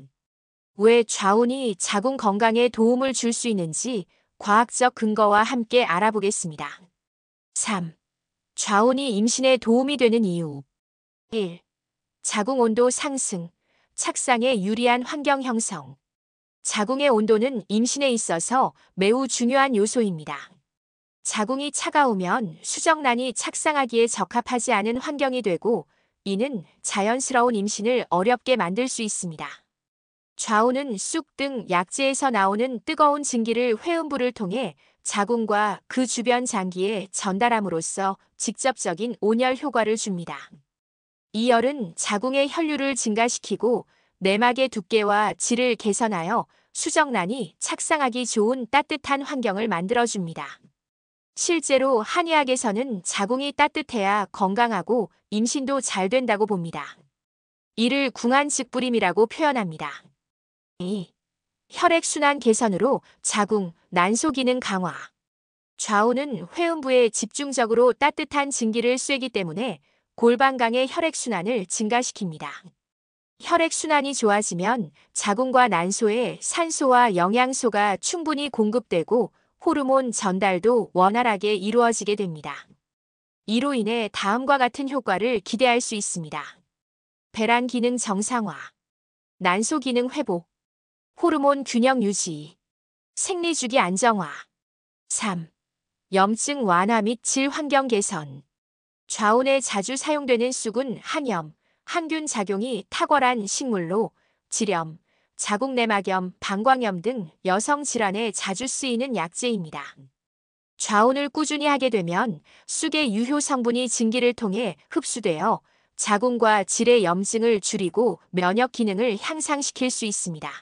왜 좌운이 자궁 건강에 도움을 줄 수 있는지 과학적 근거와 함께 알아보겠습니다. 3. 좌운이 임신에 도움이 되는 이유. 1. 자궁 온도 상승, 착상에 유리한 환경 형성. 자궁의 온도는 임신에 있어서 매우 중요한 요소입니다. 자궁이 차가우면 수정란이 착상하기에 적합하지 않은 환경이 되고 이는 자연스러운 임신을 어렵게 만들 수 있습니다. 좌우는 쑥 등 약재에서 나오는 뜨거운 증기를 회음부를 통해 자궁과 그 주변 장기에 전달함으로써 직접적인 온열 효과를 줍니다. 이 열은 자궁의 혈류를 증가시키고 내막의 두께와 질을 개선하여 수정란이 착상하기 좋은 따뜻한 환경을 만들어줍니다. 실제로 한의학에서는 자궁이 따뜻해야 건강하고 임신도 잘 된다고 봅니다. 이를 궁한즉불임이라고 표현합니다. 2. 혈액순환 개선으로 자궁, 난소 기능 강화. 좌우는 회음부에 집중적으로 따뜻한 증기를 쐬기 때문에 골반강의 혈액순환을 증가시킵니다. 혈액순환이 좋아지면 자궁과 난소에 산소와 영양소가 충분히 공급되고 호르몬 전달도 원활하게 이루어지게 됩니다. 이로 인해 다음과 같은 효과를 기대할 수 있습니다. 배란 기능 정상화, 난소 기능 회복, 호르몬 균형 유지, 생리주기 안정화. 3. 염증 완화 및 질 환경 개선. 좌운에 자주 사용되는 쑥은 항염, 항균 작용이 탁월한 식물로 질염, 자궁 내막염, 방광염 등 여성 질환에 자주 쓰이는 약재입니다. 좌운을 꾸준히 하게 되면 쑥의 유효 성분이 증기를 통해 흡수되어 자궁과 질의 염증을 줄이고 면역 기능을 향상시킬 수 있습니다.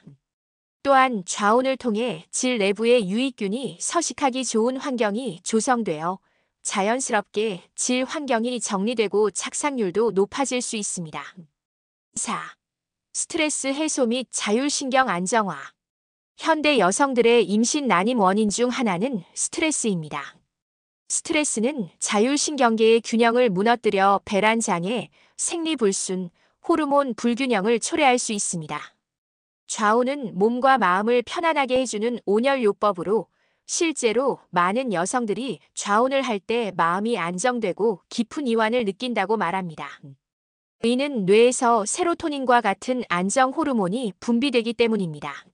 또한 좌운을 통해 질 내부의 유익균이 서식하기 좋은 환경이 조성되어 자연스럽게 질 환경이 정리되고 착상률도 높아질 수 있습니다. 4. 스트레스 해소 및 자율신경 안정화. 현대 여성들의 임신 난임 원인 중 하나는 스트레스입니다. 스트레스는 자율신경계의 균형을 무너뜨려 배란장애, 생리불순, 호르몬 불균형을 초래할 수 있습니다. 좌우는 몸과 마음을 편안하게 해주는 온열요법으로 실제로 많은 여성들이 좌운을 할 때 마음이 안정되고 깊은 이완을 느낀다고 말합니다. 이는 뇌에서 세로토닌과 같은 안정 호르몬이 분비되기 때문입니다.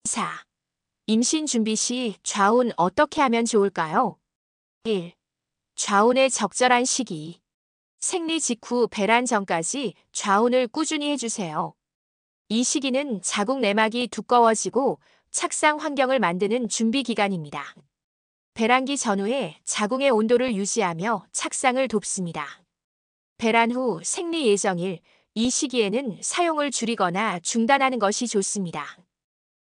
4. 임신 준비 시 좌운 어떻게 하면 좋을까요? 1. 좌운의 적절한 시기. 생리 직후 배란 전까지 좌운을 꾸준히 해주세요. 이 시기는 자궁 내막이 두꺼워지고 착상 환경을 만드는 준비 기간입니다. 배란기 전후에 자궁의 온도를 유지하며 착상을 돕습니다. 배란 후 생리 예정일, 이 시기에는 사용을 줄이거나 중단하는 것이 좋습니다.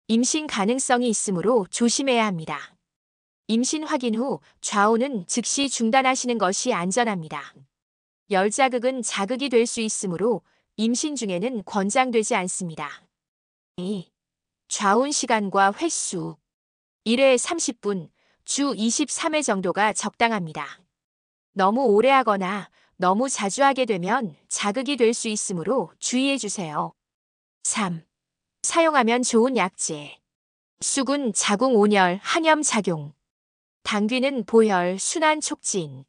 임신 가능성이 있으므로 조심해야 합니다. 임신 확인 후 좌우는 즉시 중단하시는 것이 안전합니다. 열자극은 자극이 될 수 있으므로 임신 중에는 권장되지 않습니다. 2. 좌운 시간과 횟수. 1회 30분, 주 23회 정도가 적당합니다. 너무 오래 하거나 너무 자주 하게 되면 자극이 될 수 있으므로 주의해 주세요. 3. 사용하면 좋은 약재. 쑥은 자궁 온열, 항염 작용. 당귀는 보혈, 순환 촉진.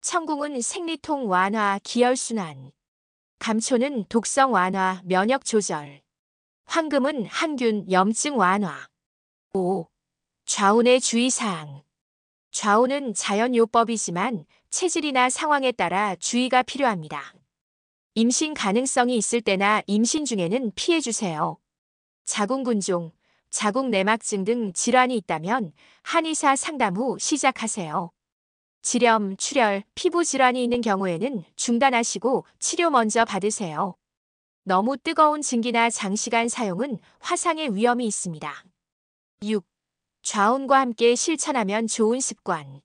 청궁은 생리통 완화, 기혈순환. 감초는 독성 완화, 면역 조절. 황금은 항균, 염증 완화. 5. 좌운의 주의사항. 좌운은 자연요법이지만 체질이나 상황에 따라 주의가 필요합니다. 임신 가능성이 있을 때나 임신 중에는 피해주세요. 자궁근종, 자궁내막증 등 질환이 있다면 한의사 상담 후 시작하세요. 지렴, 출혈, 피부 질환이 있는 경우에는 중단하시고 치료 먼저 받으세요. 너무 뜨거운 증기나 장시간 사용은 화상의 위험이 있습니다. 6. 좌운과 함께 실천하면 좋은 습관.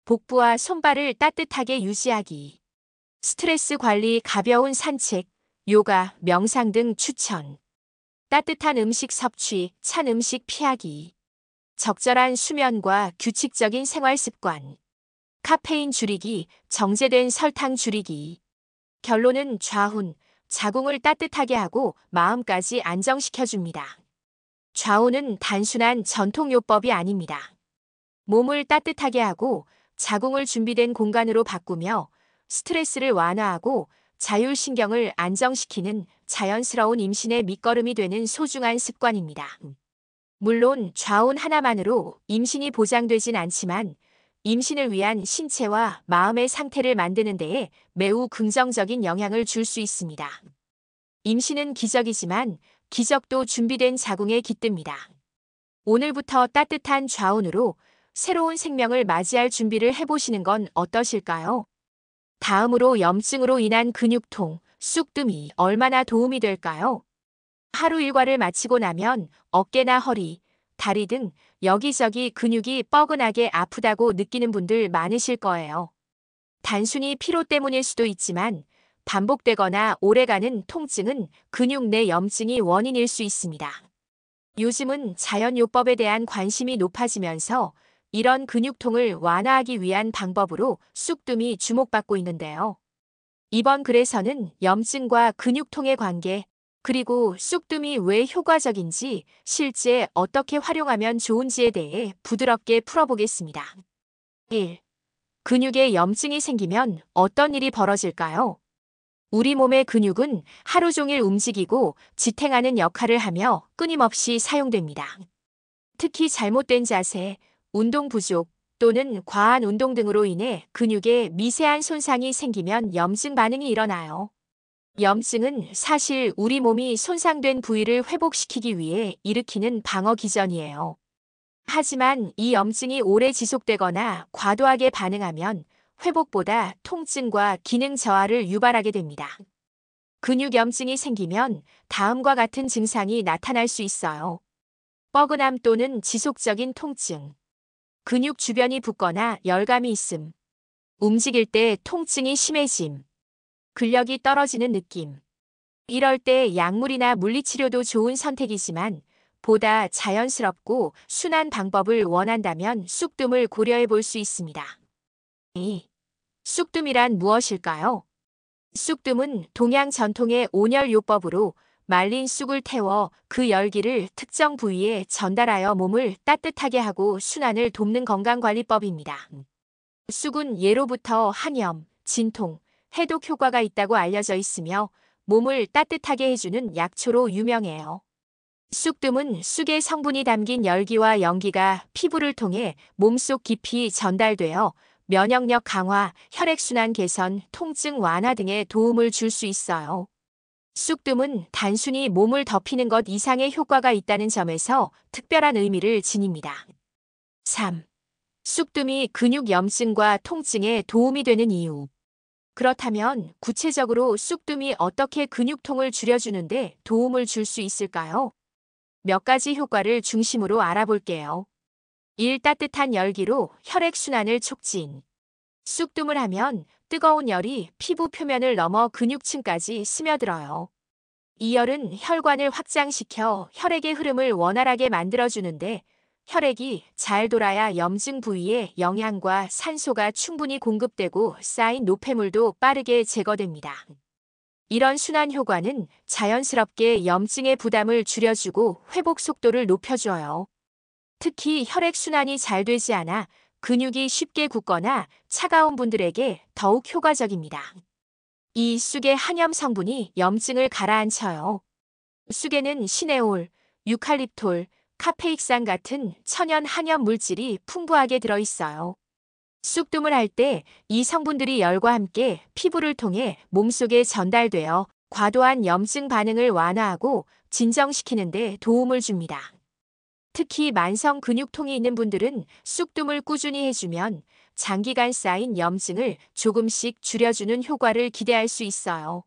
복부와 손발을 따뜻하게 유지하기. 스트레스 관리, 가벼운 산책, 요가, 명상 등 추천. 따뜻한 음식 섭취, 찬 음식 피하기. 적절한 수면과 규칙적인 생활 습관. 카페인 줄이기, 정제된 설탕 줄이기. 결론은 좌운, 자궁을 따뜻하게 하고 마음까지 안정시켜줍니다. 좌운은 단순한 전통요법이 아닙니다. 몸을 따뜻하게 하고 자궁을 준비된 공간으로 바꾸며 스트레스를 완화하고 자율신경을 안정시키는 자연스러운 임신의 밑거름이 되는 소중한 습관입니다. 물론 좌운 하나만으로 임신이 보장되진 않지만 임신을 위한 신체와 마음의 상태를 만드는 데에 매우 긍정적인 영향을 줄 수 있습니다. 임신은 기적이지만 기적도 준비된 자궁에 깃듭니다. 오늘부터 따뜻한 좌운으로 새로운 생명을 맞이할 준비를 해보시는 건 어떠실까요? 다음으로 염증으로 인한 근육통, 쑥뜸이 얼마나 도움이 될까요? 하루 일과를 마치고 나면 어깨나 허리, 다리 등 여기저기 근육이 뻐근하게 아프다고 느끼는 분들 많으실 거예요. 단순히 피로 때문일 수도 있지만 반복되거나 오래가는 통증은 근육 내 염증이 원인일 수 있습니다. 요즘은 자연요법에 대한 관심이 높아지면서 이런 근육통을 완화하기 위한 방법으로 쑥뜸이 주목받고 있는데요. 이번 글에서는 염증과 근육통의 관계, 그리고 쑥뜸이 왜 효과적인지 실제 어떻게 활용하면 좋은지에 대해 부드럽게 풀어보겠습니다. 1. 근육에 염증이 생기면 어떤 일이 벌어질까요? 우리 몸의 근육은 하루 종일 움직이고 지탱하는 역할을 하며 끊임없이 사용됩니다. 특히 잘못된 자세, 운동 부족 또는 과한 운동 등으로 인해 근육에 미세한 손상이 생기면 염증 반응이 일어나요. 염증은 사실 우리 몸이 손상된 부위를 회복시키기 위해 일으키는 방어 기전이에요. 하지만 이 염증이 오래 지속되거나 과도하게 반응하면 회복보다 통증과 기능 저하를 유발하게 됩니다. 근육염증이 생기면 다음과 같은 증상이 나타날 수 있어요. 뻐근함 또는 지속적인 통증, 근육 주변이 붓거나 열감이 있음, 움직일 때 통증이 심해짐, 근력이 떨어지는 느낌. 이럴 때 약물이나 물리치료도 좋은 선택이지만 보다 자연스럽고 순한 방법을 원한다면 쑥뜸을 고려해 볼 수 있습니다. 2. 쑥뜸이란 무엇일까요? 쑥뜸은 동양 전통의 온열요법으로 말린 쑥을 태워 그 열기를 특정 부위에 전달하여 몸을 따뜻하게 하고 순환을 돕는 건강관리법입니다. 쑥은 예로부터 항염, 진통, 해독 효과가 있다고 알려져 있으며 몸을 따뜻하게 해주는 약초로 유명해요. 쑥뜸은 쑥의 성분이 담긴 열기와 연기가 피부를 통해 몸속 깊이 전달되어 면역력 강화, 혈액순환 개선, 통증 완화 등에 도움을 줄 수 있어요. 쑥뜸은 단순히 몸을 덮이는 것 이상의 효과가 있다는 점에서 특별한 의미를 지닙니다. 3. 쑥뜸이 근육 염증과 통증에 도움이 되는 이유. 그렇다면 구체적으로 쑥뜸이 어떻게 근육통을 줄여주는데 도움을 줄 수 있을까요? 몇 가지 효과를 중심으로 알아볼게요. 1. 따뜻한 열기로 혈액순환을 촉진. 쑥뜸을 하면 뜨거운 열이 피부 표면을 넘어 근육층까지 스며들어요. 이 열은 혈관을 확장시켜 혈액의 흐름을 원활하게 만들어주는데 혈액이 잘 돌아야 염증 부위에 영양과 산소가 충분히 공급되고 쌓인 노폐물도 빠르게 제거됩니다. 이런 순환 효과는 자연스럽게 염증의 부담을 줄여주고 회복 속도를 높여줘요. 특히 혈액순환이 잘 되지 않아 근육이 쉽게 굳거나 차가운 분들에게 더욱 효과적입니다. 이 쑥의 항염 성분이 염증을 가라앉혀요. 쑥에는 시네올, 유칼립톨, 카페익산 같은 천연 항염 물질이 풍부하게 들어있어요. 쑥뜸을 할 때 이 성분들이 열과 함께 피부를 통해 몸속에 전달되어 과도한 염증 반응을 완화하고 진정시키는 데 도움을 줍니다. 특히 만성 근육통이 있는 분들은 쑥뜸을 꾸준히 해주면 장기간 쌓인 염증을 조금씩 줄여주는 효과를 기대할 수 있어요.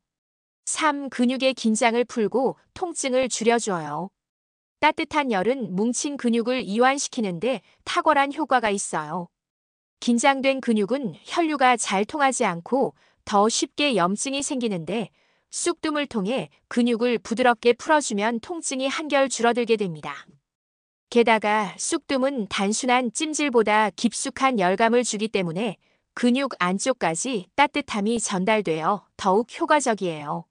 3. 근육의 긴장을 풀고 통증을 줄여줘요. 따뜻한 열은 뭉친 근육을 이완시키는데 탁월한 효과가 있어요. 긴장된 근육은 혈류가 잘 통하지 않고 더 쉽게 염증이 생기는데 쑥뜸을 통해 근육을 부드럽게 풀어주면 통증이 한결 줄어들게 됩니다. 게다가 쑥뜸은 단순한 찜질보다 깊숙한 열감을 주기 때문에 근육 안쪽까지 따뜻함이 전달되어 더욱 효과적이에요.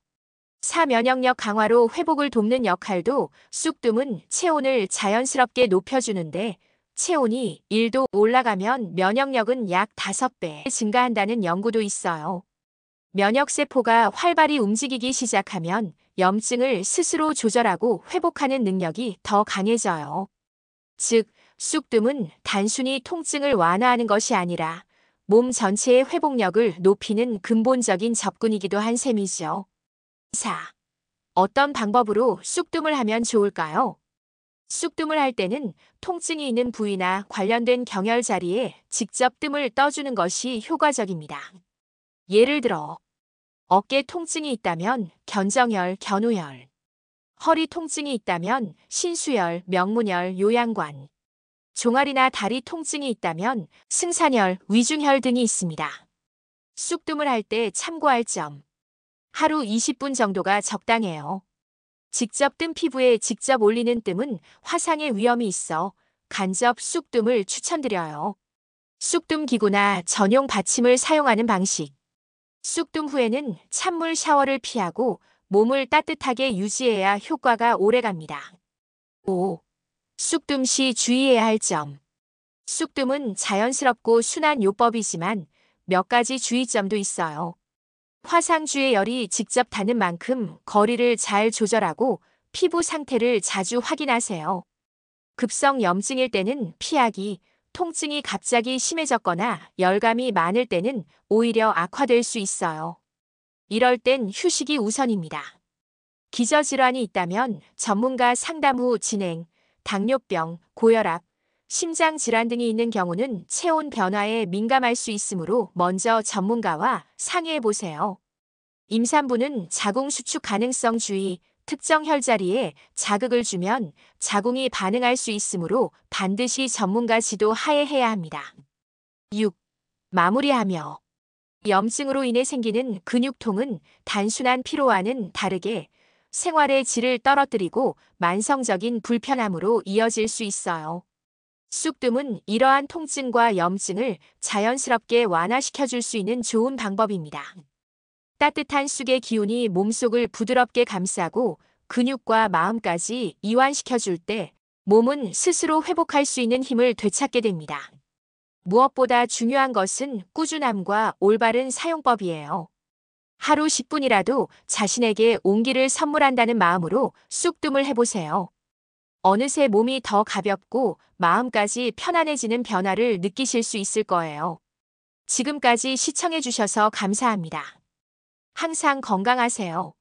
4. 면역력 강화로 회복을 돕는 역할도. 쑥뜸은 체온을 자연스럽게 높여주는데 체온이 1도 올라가면 면역력은 약 5배 증가한다는 연구도 있어요. 면역세포가 활발히 움직이기 시작하면 염증을 스스로 조절하고 회복하는 능력이 더 강해져요. 즉, 쑥뜸은 단순히 통증을 완화하는 것이 아니라 몸 전체의 회복력을 높이는 근본적인 접근이기도 한 셈이죠. 4. 어떤 방법으로 쑥뜸을 하면 좋을까요? 쑥뜸을 할 때는 통증이 있는 부위나 관련된 경혈 자리에 직접 뜸을 떠주는 것이 효과적입니다. 예를 들어, 어깨 통증이 있다면 견정혈, 견우혈, 허리 통증이 있다면 신수혈, 명문혈, 요양관, 종아리나 다리 통증이 있다면 승산혈, 위중혈 등이 있습니다. 쑥뜸을 할 때 참고할 점. 하루 20분 정도가 적당해요. 직접 뜸 피부에 직접 올리는 뜸은 화상의 위험이 있어 간접 쑥뜸을 추천드려요. 쑥뜸 기구나 전용 받침을 사용하는 방식. 쑥뜸 후에는 찬물 샤워를 피하고 몸을 따뜻하게 유지해야 효과가 오래갑니다. 5. 쑥뜸 시 주의해야 할 점. 쑥뜸은 자연스럽고 순한 요법이지만 몇 가지 주의점도 있어요. 화상주의 열이 직접 닿는 만큼 거리를 잘 조절하고 피부 상태를 자주 확인하세요. 급성 염증일 때는 피하기, 통증이 갑자기 심해졌거나 열감이 많을 때는 오히려 악화될 수 있어요. 이럴 땐 휴식이 우선입니다. 기저질환이 있다면 전문가 상담 후 진행, 당뇨병, 고혈압, 심장질환 등이 있는 경우는 체온 변화에 민감할 수 있으므로 먼저 전문가와 상의해보세요. 임산부는 자궁 수축 가능성 주의, 특정 혈자리에 자극을 주면 자궁이 반응할 수 있으므로 반드시 전문가 지도 하에 해야 합니다. 6. 마무리하며. 염증으로 인해 생기는 근육통은 단순한 피로와는 다르게 생활의 질을 떨어뜨리고 만성적인 불편함으로 이어질 수 있어요. 쑥뜸은 이러한 통증과 염증을 자연스럽게 완화시켜줄 수 있는 좋은 방법입니다. 따뜻한 쑥의 기운이 몸속을 부드럽게 감싸고 근육과 마음까지 이완시켜줄 때 몸은 스스로 회복할 수 있는 힘을 되찾게 됩니다. 무엇보다 중요한 것은 꾸준함과 올바른 사용법이에요. 하루 10분이라도 자신에게 온기를 선물한다는 마음으로 쑥뜸을 해보세요. 어느새 몸이 더 가볍고 마음까지 편안해지는 변화를 느끼실 수 있을 거예요. 지금까지 시청해주셔서 감사합니다. 항상 건강하세요.